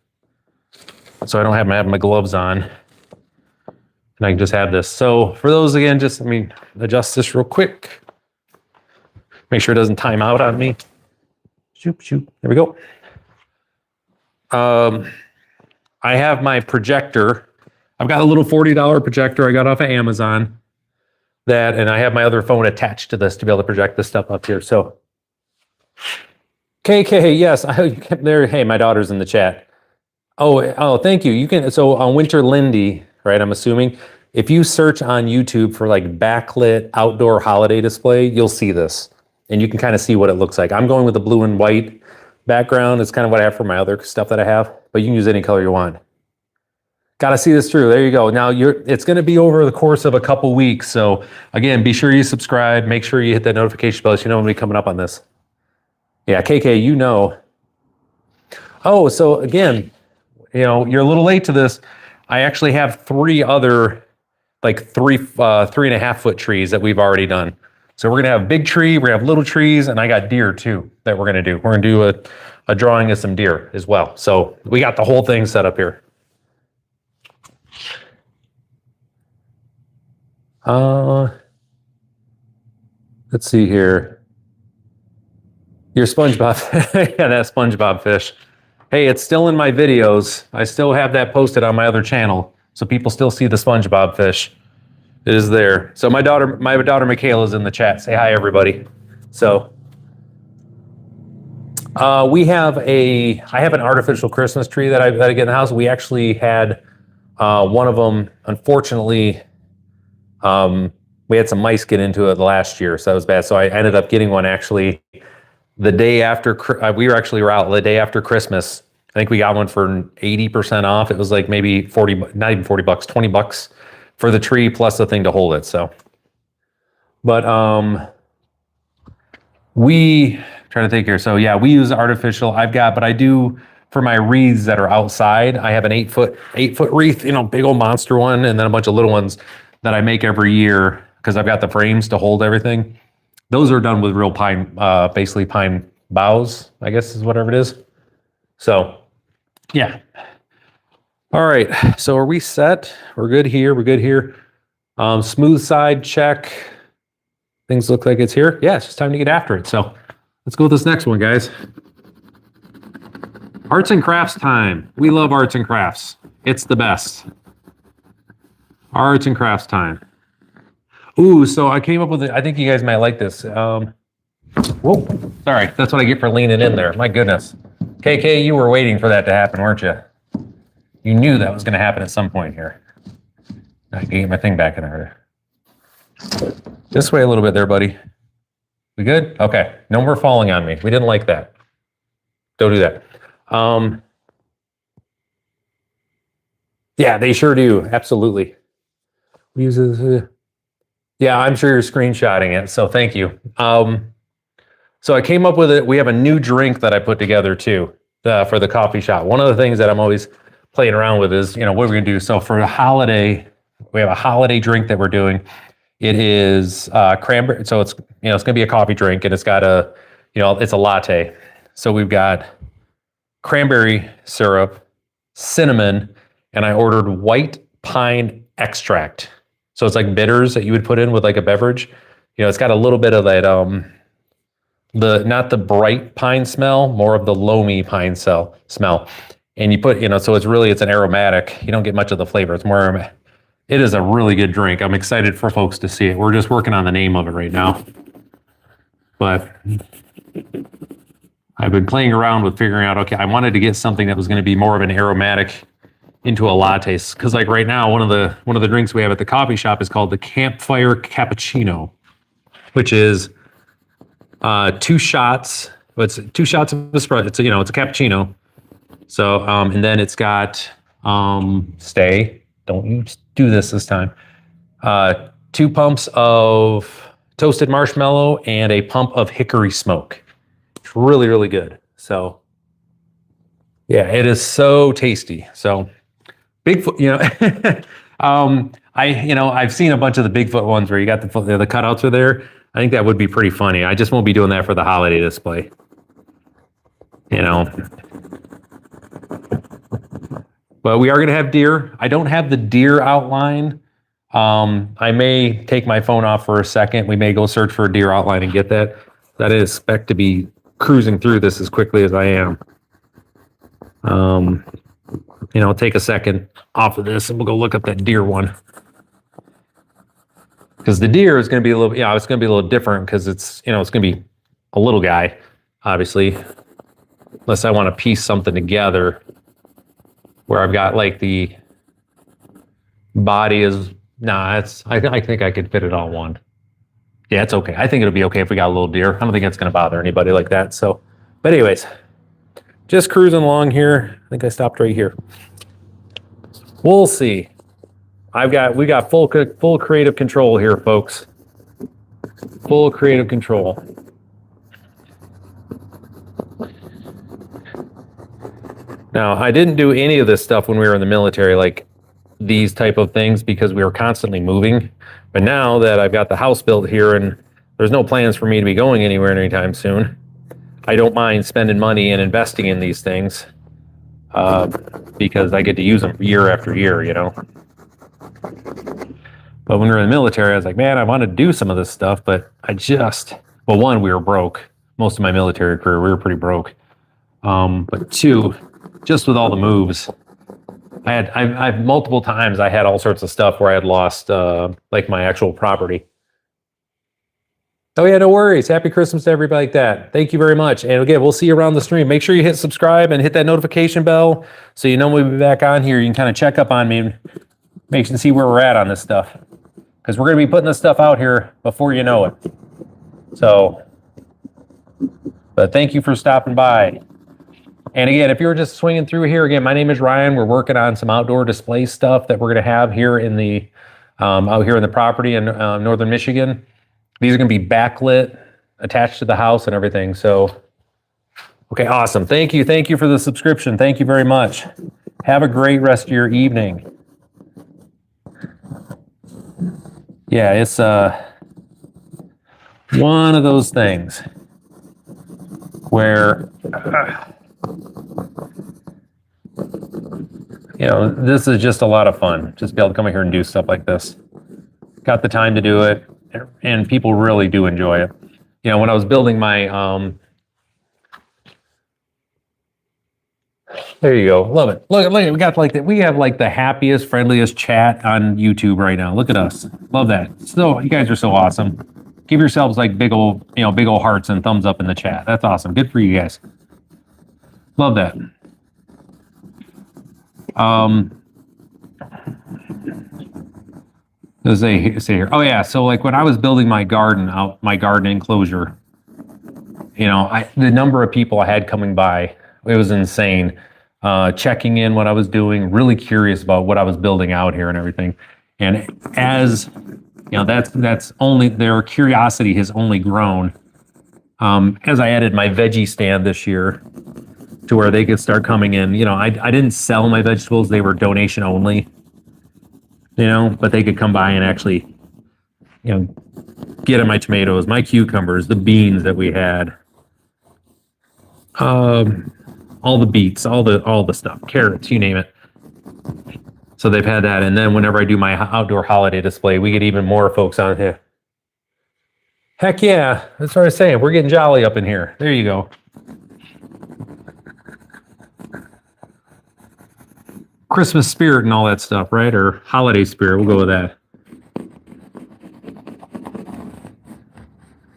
Speaker 1: so I don't have my gloves on, and I can just have this. So for those again, just let me adjust this real quick. Make sure it doesn't time out on me. Shoop, shoop. There we go. I have my projector. I've got a little $40 projector I got off of Amazon. And I have my other phone attached to this to be able to project this stuff up here. So, KK, yes, there. Hey, my daughter's in the chat. Oh, thank you. You can. So on Winter Lindy, right? I'm assuming if you search on YouTube for like backlit outdoor holiday display, you'll see this, and you can kind of see what it looks like. I'm going with the blue and white background. It's kind of what I have for my other stuff that I have, but you can use any color you want. Got to see this through. There you go. Now it's going to be over the course of a couple weeks. So again, be sure you subscribe. Make sure you hit that notification bell so you know when we coming up on this. Yeah, KK, you know. Oh, so again, you're a little late to this. I actually have 3 other, like 3.5 foot trees that we've already done. So we're gonna have big tree, we're gonna have little trees, and I got deer too that we're gonna do. We're gonna do a drawing of some deer as well. So we got the whole thing set up here. Let's see here. Your SpongeBob, yeah, that SpongeBob fish. Hey, it's still in my videos. I still have that posted on my other channel, so people still see the SpongeBob fish. It is there. So my daughter Michaela is in the chat. Say hi, everybody. So I have an artificial Christmas tree that I get in the house. We actually had one of them. Unfortunately, we had some mice get into it last year, so that was bad. So I ended up getting one actually the day after. We were out the day after Christmas. I think we got one for 80% off. It was like maybe 40, not even 40 bucks, 20 bucks for the tree plus the thing to hold it. So, but trying to think here. So yeah, we use artificial. But I do for my wreaths that are outside. I have an 8-foot wreath, big old monster one, and then a bunch of little ones that I make every year because I've got the frames to hold everything. Those are done with real pine, basically pine boughs, I guess is whatever it is. So, yeah. All right. So are we set? We're good here. We're good here. Smooth side check. Things look like it's here. Yeah, it's just time to get after it. So let's go with this next one, guys. Arts and crafts time. We love arts and crafts. It's the best. Arts and crafts time. Ooh, so I came up with it. I think you guys might like this. Whoa, sorry. That's what I get for leaning in there. My goodness. KK, you were waiting for that to happen, weren't you? You knew that was going to happen at some point here. I can get my thing back in order. This way a little bit there, buddy. We good? Okay. No more falling on me. We didn't like that. Don't do that. Yeah, they sure do. Absolutely. We use this. Yeah, I'm sure you're screenshotting it, so thank you. So I came up with it. We have a new drink that I put together too for the coffee shop. One of the things that I'm always playing around with is, what we're gonna do. So for the holiday, we have a holiday drink that we're doing. It is cranberry. So it's gonna be a coffee drink, and it's got it's a latte. So we've got cranberry syrup, cinnamon, and I ordered white pine extract. So it's like bitters that you would put in with like a beverage. It's got a little bit of that, not the bright pine smell, more of the loamy pine smell. And you put, so it's an aromatic. You don't get much of the flavor. It's more aromatic. It is a really good drink. I'm excited for folks to see it. We're just working on the name of it right now. But I've been playing around with figuring out, okay, I wanted to get something that was going to be more of an aromatic into a latte, because like right now, one of the drinks we have at the coffee shop is called the Campfire Cappuccino, which is 2 shots. It's 2 shots of espresso. It's a cappuccino. So and then it's got stay. Don't you do this time. 2 pumps of toasted marshmallow and a pump of hickory smoke. It's really, really good. So yeah, it is so tasty. So Bigfoot, I've seen a bunch of the Bigfoot ones where you got the cutouts are there. I think that would be pretty funny. I just won't be doing that for the holiday display. But we are going to have deer. I don't have the deer outline. I may take my phone off for a second. We may go search for a deer outline and get that. I didn't expect to be cruising through this as quickly as I am. Take a second off of this and we'll go look up that deer one. Because the deer is going to be it's going to be a little different because it's going to be a little guy, obviously. Unless I want to piece something together where I've got like the body is, I think I could fit it all one. Yeah, it's okay. I think it'll be okay if we got a little deer. I don't think it's going to bother anybody like that. So, but anyways, just cruising along here. I think I stopped right here. We'll see. We got full creative control here, folks. Full creative control. Now, I didn't do any of this stuff when we were in the military, like these type of things, because we were constantly moving. But now that I've got the house built here and there's no plans for me to be going anywhere anytime soon, I don't mind spending money and investing in these things because I get to use them year after year, you know. But when we were in the military, I was like, man, I want to do some of this stuff, but well, one, we were broke. Most of my military career, we were pretty broke. But two, just with all the moves, I've multiple times I had all sorts of stuff where I had lost like my actual property. Oh yeah, no worries. Happy Christmas to everybody like that. Thank you very much. And again, we'll see you around the stream. Make sure you hit subscribe and hit that notification bell so you know when we'll be back on here. You can kind of check up on me and make sure to see where we're at on this stuff. Because we're going to be putting this stuff out here before you know it. So, but thank you for stopping by. And again, if you're just swinging through here, again, my name is Ryan. We're working on some outdoor display stuff that we're going to have here in the out here in the property in northern Michigan. These are going to be backlit, attached to the house and everything. So, okay, awesome. Thank you for the subscription. Thank you very much. Have a great rest of your evening. Yeah, it's one of those things where you know, this is just a lot of fun. Just be able to come in here and do stuff like this. Got the time to do it, and people really do enjoy it. You know, when I was building my there you go. Love it. Look, we got like that. We have like the happiest, friendliest chat on YouTube right now. Look at us. Love that. So you guys are so awesome. Give yourselves like big old hearts and thumbs up in the chat. That's awesome. Good for you guys. Love that. Let's say here. Oh yeah. So like when I was building my garden enclosure, you know, the number of people I had coming by, it was insane. Checking in what I was doing, really curious about what I was building out here and everything. And as you know, that's only their curiosity has only grown as I added my veggie stand this year to where they could start coming in. You know, I didn't sell my vegetables; they were donation only. You know, but they could come by and actually, you know, get at my tomatoes, my cucumbers, the beans that we had. All the beets, all the stuff, carrots, you name it. So they've had that, and then whenever I do my outdoor holiday display, we get even more folks on here. Heck yeah, that's what I was saying. We're getting jolly up in here. There you go. Christmas spirit and all that stuff, right? Or holiday spirit. We'll go with that.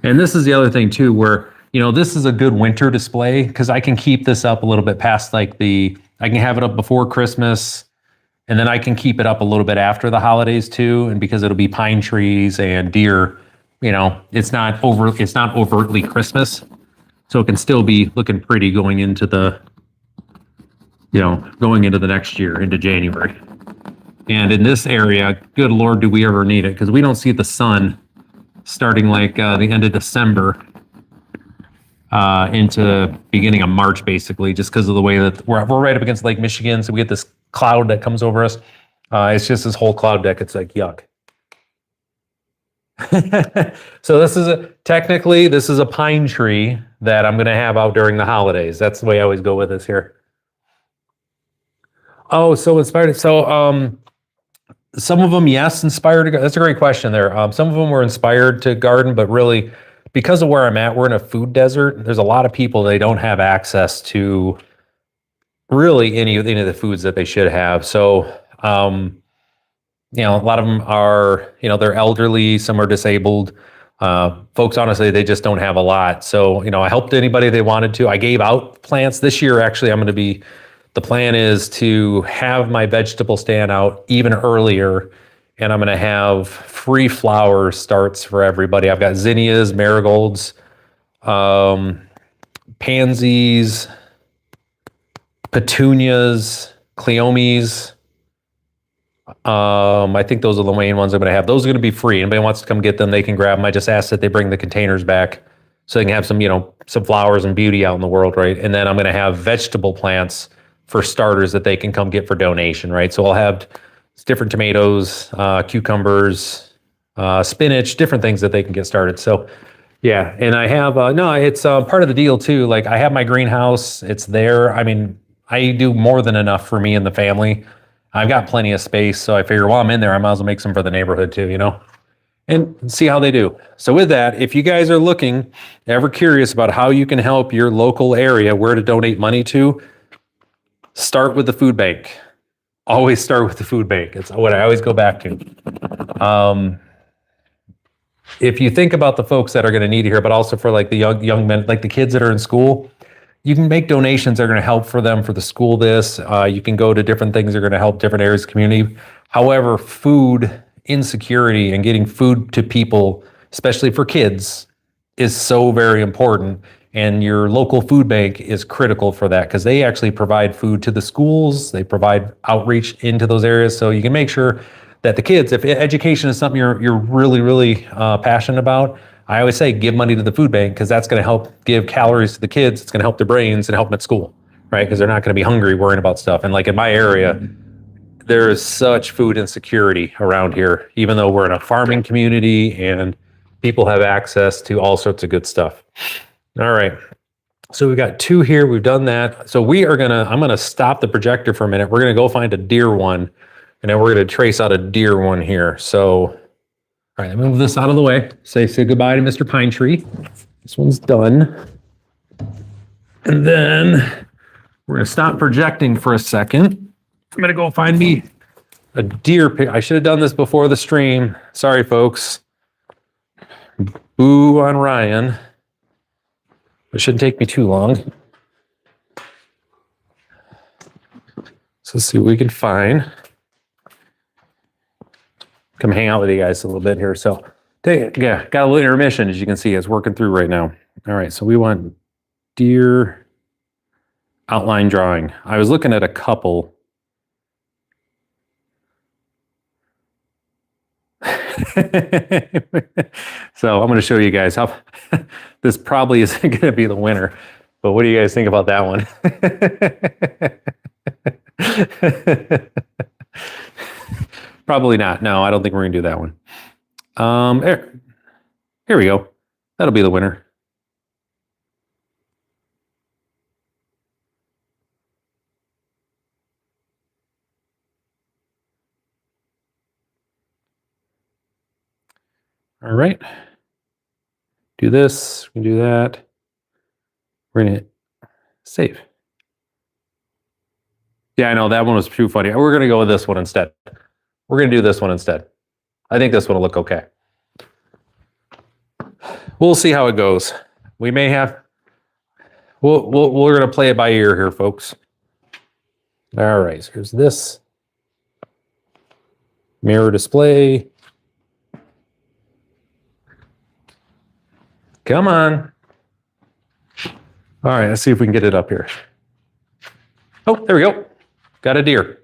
Speaker 1: And this is the other thing too, where you know, this is a good winter display because I can keep this up a little bit past I can have it up before Christmas, and then I can keep it up a little bit after the holidays too. And because it'll be pine trees and deer, you know, it's not overtly Christmas. So it can still be looking pretty going into the next year, into January. And in this area, good Lord, do we ever need it? Because we don't see the sun starting like the end of December. Into beginning of March, basically, just because of the way that we're right up against Lake Michigan, so we get this cloud that comes over us. It's just this whole cloud deck. It's like yuck. So this is a pine tree that I'm going to have out during the holidays. That's the way I always go with this here. Oh, so inspired. So some of them, yes, inspired. That's a great question there. Some of them were inspired to garden, but really, because of where I'm at, we're in a food desert. There's a lot of people, they don't have access to really any of the foods that they should have. So, you know, a lot of them are, you know, they're elderly, some are disabled. Folks, honestly, they just don't have a lot. So, you know, I helped anybody they wanted to. I gave out plants this year. Actually, the plan is to have my vegetable stand out even earlier. And I'm going to have free flower starts for everybody. I've got zinnias, marigolds, pansies, petunias, cleomes, I think those are the main ones I'm going to have. Those are going to be free. Anybody wants to come get them, they can grab them. I just ask that they bring the containers back so they can have some, some flowers and beauty out in the world, right? And then I'm going to have vegetable plants for starters that they can come get for donation, right? So I'll have different tomatoes, cucumbers, spinach, different things that they can get started. So yeah, and I have, no, it's part of the deal too. Like I have my greenhouse, it's there. I mean, I do more than enough for me and the family. I've got plenty of space, so I figure while I'm in there, I might as well make some for the neighborhood too, and see how they do. So with that, if you guys are looking, ever curious about how you can help your local area, where to donate money to, start with the food bank. Always start with the food bank. It's what I always go back to. If you think about the folks that are going to need it here, but also for like the young men, like the kids that are in school, you can make donations that are going to help for them for the school this. You can go to different things that are going to help different areas of the community. However, food insecurity and getting food to people, especially for kids, is so very important. And your local food bank is critical for that because they actually provide food to the schools. They provide outreach into those areas. So you can make sure that the kids, if education is something you're really, really passionate about, I always say give money to the food bank because that's going to help give calories to the kids. It's going to help their brains and help them at school, right? Because they're not going to be hungry worrying about stuff. And like in my area, there is such food insecurity around here, even though we're in a farming community and people have access to all sorts of good stuff. All right. So we've got 2 here. We've done that. So I'm going to stop the projector for a minute. We're going to go find a deer one, and then we're going to trace out a deer one here. So, all right, move this out of the way. Say goodbye to Mr. Pine Tree. This one's done. And then we're going to stop projecting for a second. I'm going to go find me a deer pic. I should have done this before the stream. Sorry, folks. Boo on Ryan. It shouldn't take me too long. So let's see what we can find. Come hang out with you guys a little bit here. So, got a little intermission, as you can see. It's working through right now. All right, so we want deer outline drawing. I was looking at a couple. So I'm going to show you guys how this probably isn't going to be the winner, but what do you guys think about that one? Probably not. No, I don't think we're going to do that one. Here we go. That'll be the winner. All right. Do this, we can do that. We're gonna save. Yeah, I know that one was too funny. We're gonna go with this one instead. We're gonna do this one instead. I think this one will look okay. We'll see how it goes. We may have, we're gonna play it by ear here, folks. All right, so here's this. Mirror display. Come on. All right, let's see if we can get it up here. Oh, there we go. Got a deer.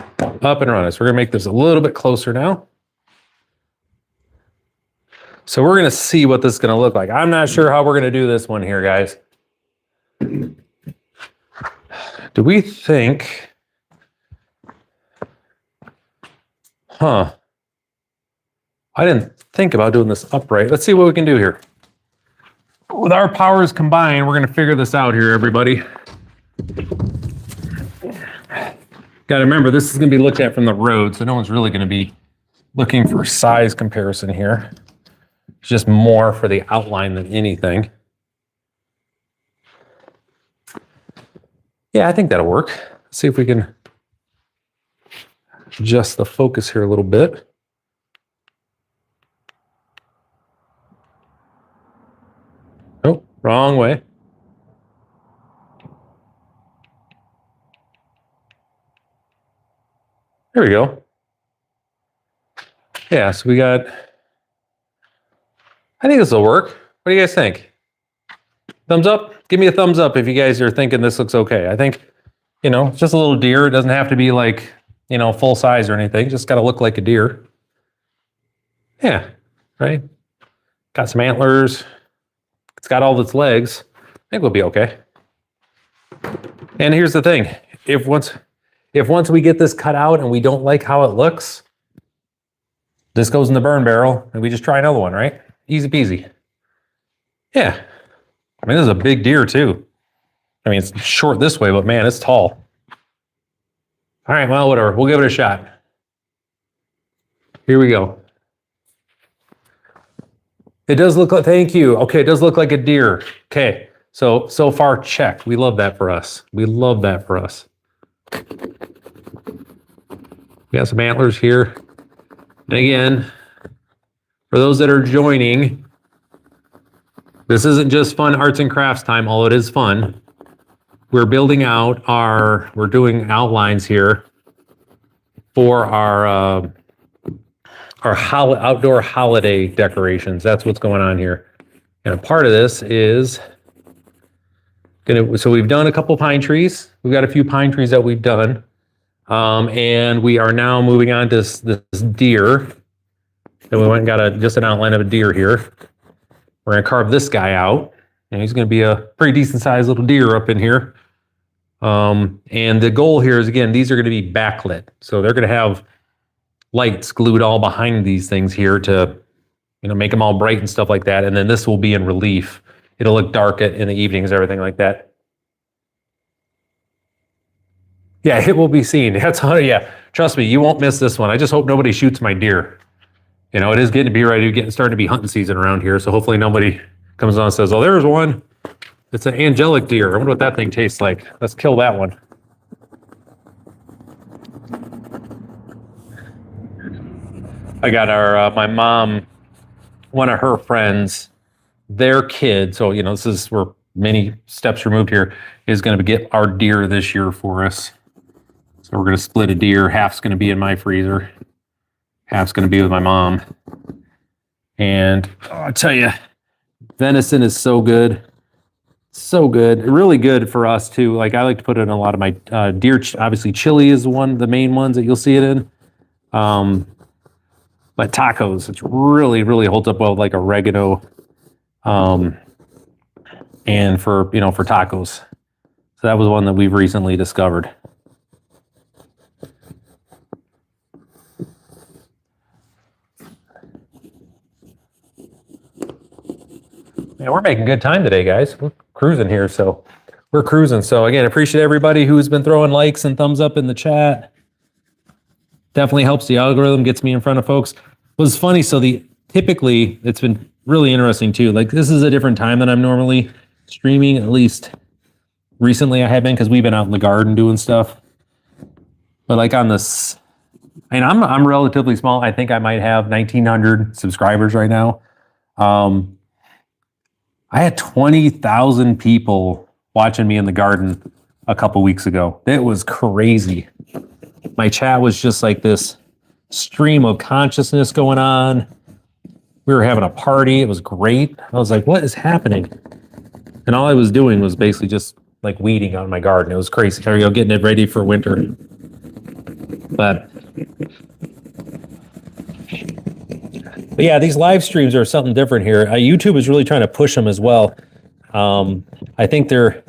Speaker 1: Up and running. So we're gonna make this a little bit closer now. So we're gonna see what this is gonna look like. I'm not sure how we're gonna do this one here, guys. Do we think, I didn't think about doing this upright. Let's see what we can do here. With our powers combined, we're going to figure this out here, everybody. Got to remember, this is going to be looked at from the road, so no one's really going to be looking for size comparison here. It's just more for the outline than anything. Yeah, I think that'll work. Let's see if we can adjust the focus here a little bit. Oh, wrong way. There we go. Yeah, so we got, I think this will work. What do you guys think? Thumbs up? Give me a thumbs up if you guys are thinking this looks okay. I think, it's just a little deer. It doesn't have to be like you know, full size or anything. Just got to look like a deer. Yeah, right. Got some antlers. It's got all its legs. I think we'll be okay. And here's the thing: if once we get this cut out and we don't like how it looks, this goes in the burn barrel and we just try another one, right? Easy peasy. Yeah. I mean, this is a big deer too. I mean, it's short this way, but man, it's tall. All right, well, whatever. We'll give it a shot. Here we go. It does look like, thank you. Okay, it does look like a deer. Okay, so far, check. We love that for us. We love that for us. We got some antlers here. And again, for those that are joining, this isn't just fun arts and crafts time, although it is fun. We're building out we're doing outlines here for our outdoor holiday decorations. That's what's going on here. And a part of this is so we've done a couple pine trees. We've got a few pine trees that we've done. And we are now moving on to this deer. And we went and got just an outline of a deer here. We're going to carve this guy out. And he's going to be a pretty decent sized little deer up in here. And the goal here is, again, these are going to be backlit. So they're going to have lights glued all behind these things here to, you know, make them all bright and stuff like that. And then this will be in relief. It'll look dark in the evenings, everything like that. Yeah, it will be seen. That's yeah. Trust me, you won't miss this one. I just hope nobody shoots my deer. You know, it is getting to be starting to be hunting season around here. So hopefully nobody comes on and says, "Oh, there's one. It's an angelic deer. I wonder what that thing tastes like. Let's kill that one." I got my mom, one of her friends, their kid. So, you know, we're many steps removed here, is going to get our deer this year for us. So we're going to split a deer. Half's going to be in my freezer. Half's going to be with my mom. And I'll tell you, venison is so good. So good. Really good for us too. Like, I like to put it in a lot of my deer. Obviously, chili is one of the main ones that you'll see it in. But tacos, it's really, really holds up well with like oregano. And for tacos. So that was one that we've recently discovered. Yeah, we're making good time today, guys. We're cruising here, so we're cruising. So again, appreciate everybody who's been throwing likes and thumbs up in the chat. Definitely helps the algorithm, gets me in front of folks. It was funny. So typically it's been really interesting too. Like, this is a different time than I'm normally streaming. At least recently I have been, because we've been out in the garden doing stuff. But like on this, and I'm relatively small. I think I might have 1,900 subscribers right now. I had 20,000 people watching me in the garden a couple weeks ago. It was crazy. My chat was just like this stream of consciousness going on. We were having a party. It was great. I was like, what is happening? And all I was doing was basically just like weeding on my garden. It was crazy. There you go, getting it ready for winter. But yeah, these live streams are something different here. YouTube is really trying to push them as well. I think I don't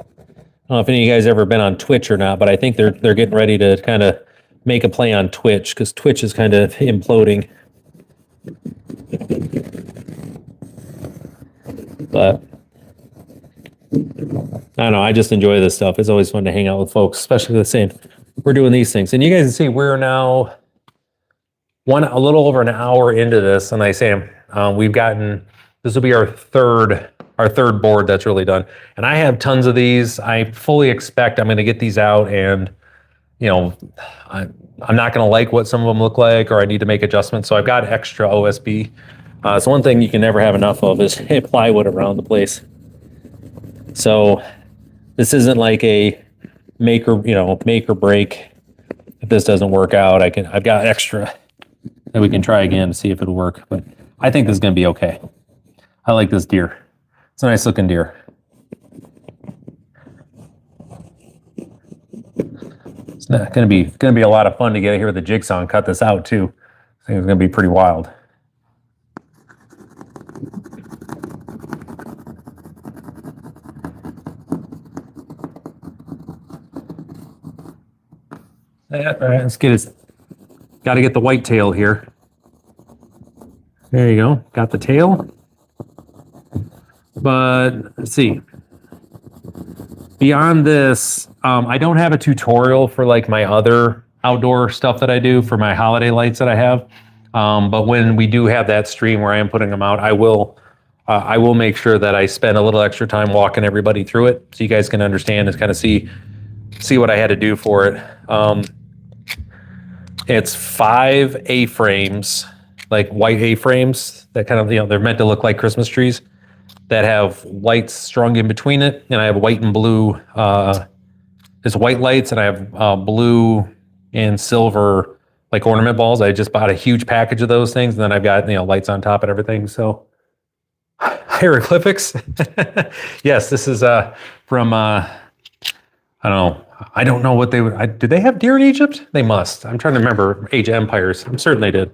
Speaker 1: know if any of you guys ever been on Twitch or not, but I think they're getting ready to kind of make a play on Twitch, because Twitch is kind of imploding. But I don't know. I just enjoy this stuff. It's always fun to hang out with folks, especially the same. We're doing these things, and you guys can see we're now a little over an hour into this, and I say we've gotten, this will be our third board that's really done, and I have tons of these. I fully expect I'm going to get these out, and you know, I'm not going to like what some of them look like, or I need to make adjustments. So I've got extra OSB. So one thing you can never have enough of is plywood around the place. So this isn't like a make or break. If this doesn't work out, I've got extra that we can try again to see if it'll work. But I think this is going to be okay. I like this deer. It's a nice looking deer. It's not gonna be a lot of fun to get here with the jigsaw and cut this out too. I think it's gonna be pretty wild. Yeah, all right, let's get it. Got to get the white tail here. There you go. Got the tail. But let's see. Beyond this, I don't have a tutorial for like my other outdoor stuff that I do for my holiday lights that I have. But when we do have that stream where I am putting them out, I will make sure that I spend a little extra time walking everybody through it so you guys can understand and kind of see what I had to do for it. It's 5 A-frames, like white A-frames that kind of, they're meant to look like Christmas trees that have lights strung in between it. And I have white and blue, it's white lights, and I have blue and silver, like ornament balls. I just bought a huge package of those things. And then I've got, lights on top and everything. So hieroglyphics. Yes, this is from, I don't know what they would. Did they have deer in Egypt? They must. I'm trying to remember age of empires. I'm certain they did.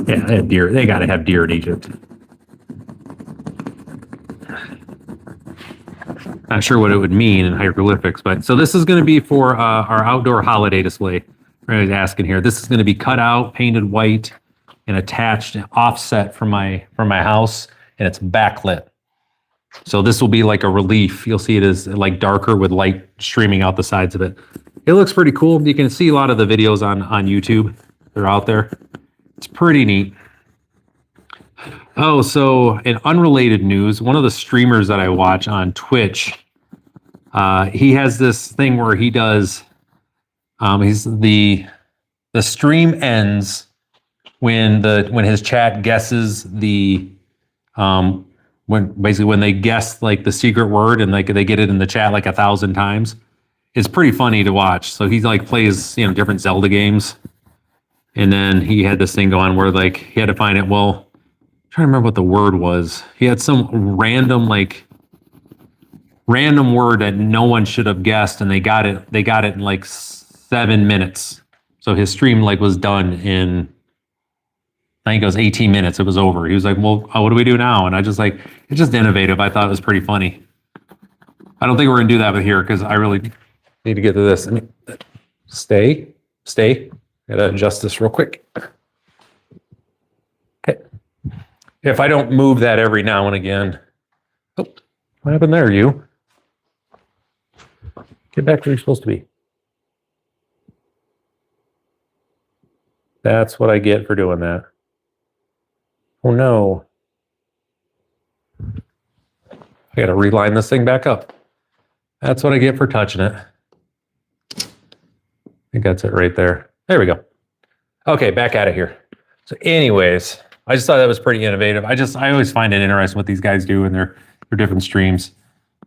Speaker 1: Yeah, they had deer. They got to have deer in Egypt. Not sure what it would mean in hieroglyphics, but so this is going to be for our outdoor holiday display. Everybody's asking here. This is going to be cut out, painted white, and attached, offset from my house, and it's backlit. So this will be like a relief. You'll see it as like darker with light streaming out the sides of it. It looks pretty cool. You can see a lot of the videos on YouTube. They're out there. It's pretty neat. Oh, so in unrelated news, one of the streamers that I watch on Twitch, he has this thing where he does, the stream ends when his chat guesses the, when they guess like the secret word and like they get it in the chat like 1,000 times. It's pretty funny to watch. So he like plays, different Zelda games. And then he had this thing go on where like he had to find it. Well, I'm trying to remember what the word was. He had some random word that no one should have guessed, and they got it in like 7 minutes. So his stream like was done in, I think it was 18 minutes. It was over. He was like, well, what do we do now? And I just like, it's just innovative. I thought it was pretty funny. I don't think we're going to do that with here because I really need to get to this. Stay. Gotta adjust this real quick. Okay. If I don't move that every now and again. Oh, what happened there, you? Get back where you're supposed to be. That's what I get for doing that. Oh no. I gotta reline this thing back up. That's what I get for touching it. I think that's it right there. There we go. Okay, back at it here. So anyways, I just thought that was pretty innovative. I always find it interesting what these guys do in their different streams.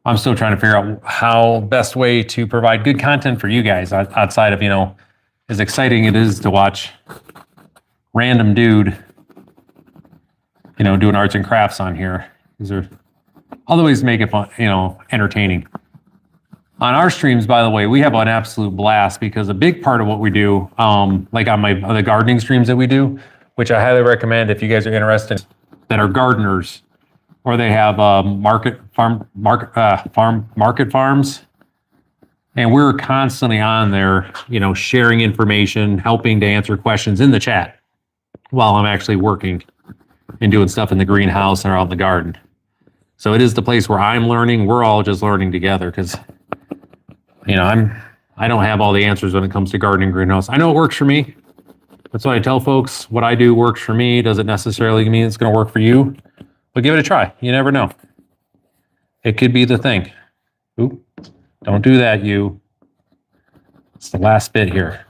Speaker 1: I'm still trying to figure out how best way to provide good content for you guys outside of, as exciting it is to watch random dude, doing arts and crafts on here. These are other ways to make it fun, entertaining. On our streams, by the way, we have an absolute blast because a big part of what we do, like on the gardening streams that we do, which I highly recommend if you guys are interested, that are gardeners, or they have market farms, and we're constantly on there, sharing information, helping to answer questions in the chat while I'm actually working and doing stuff in the greenhouse or out in the garden. So it is the place where I'm learning. We're all just learning together because, I don't have all the answers when it comes to gardening greenhouse. I know it works for me. That's what I tell folks. What I do works for me. Doesn't necessarily mean it's going to work for you, but give it a try. You never know. It could be the thing. Oop, don't do that, you. It's the last bit here.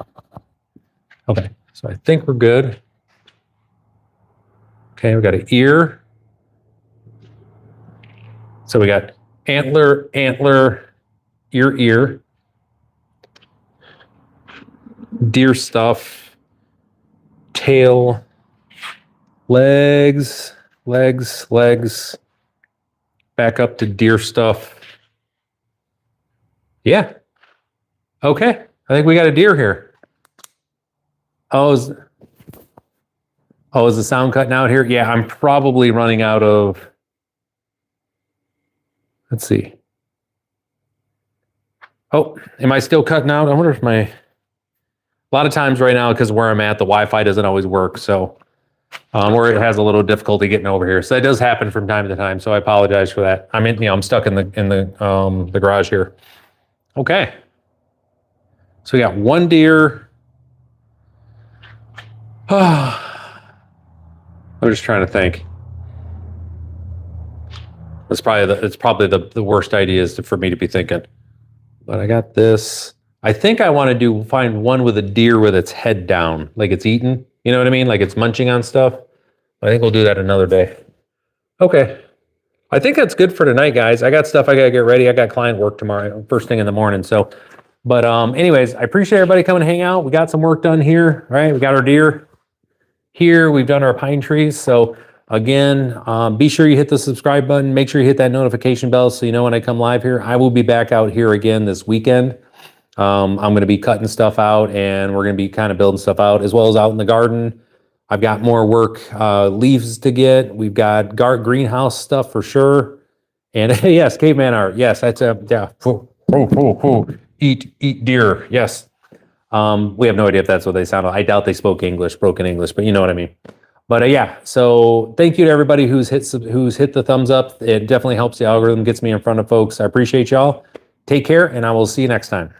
Speaker 1: Okay, so I think we're good. Okay, we got an ear. So we got antler, ear, deer stuff, tail, legs, back up to deer stuff. Yeah, Okay, I think we got a deer here. Oh, is the sound cutting out here? Yeah, I'm probably running out of, let's see. Oh, am I still cutting out? I wonder if a lot of times right now, because where I'm at, the Wi-Fi doesn't always work. So, or it has a little difficulty getting over here. So that does happen from time to time. So I apologize for that. I'm stuck in the garage here. Okay. So we got one deer. I'm just trying to think. It's probably the worst idea is for me to be thinking. But I got this. I think I want to find one with a deer with its head down, like it's eating. You know what I mean? Like it's munching on stuff. I think we'll do that another day. Okay. I think that's good for tonight, guys. I got stuff I gotta get ready. I got client work tomorrow, first thing in the morning. So, but anyways, I appreciate everybody coming to hang out. We got some work done here, right? We got our deer here. We've done our pine trees. So again, be sure you hit the subscribe button. Make sure you hit that notification bell so you know when I come live here. I will be back out here again this weekend. I'm going to be cutting stuff out and we're going to be kind of building stuff out as well as out in the garden. I've got more work, leaves to get. We've got greenhouse stuff for sure. And yes, caveman art. Yes, that's yeah. Eat deer. Yes. We have no idea if that's what they sound like. I doubt they spoke English, broken English, but you know what I mean. But yeah, so thank you to everybody who's hit the thumbs up. It definitely helps the algorithm, gets me in front of folks. I appreciate y'all. Take care, and I will see you next time.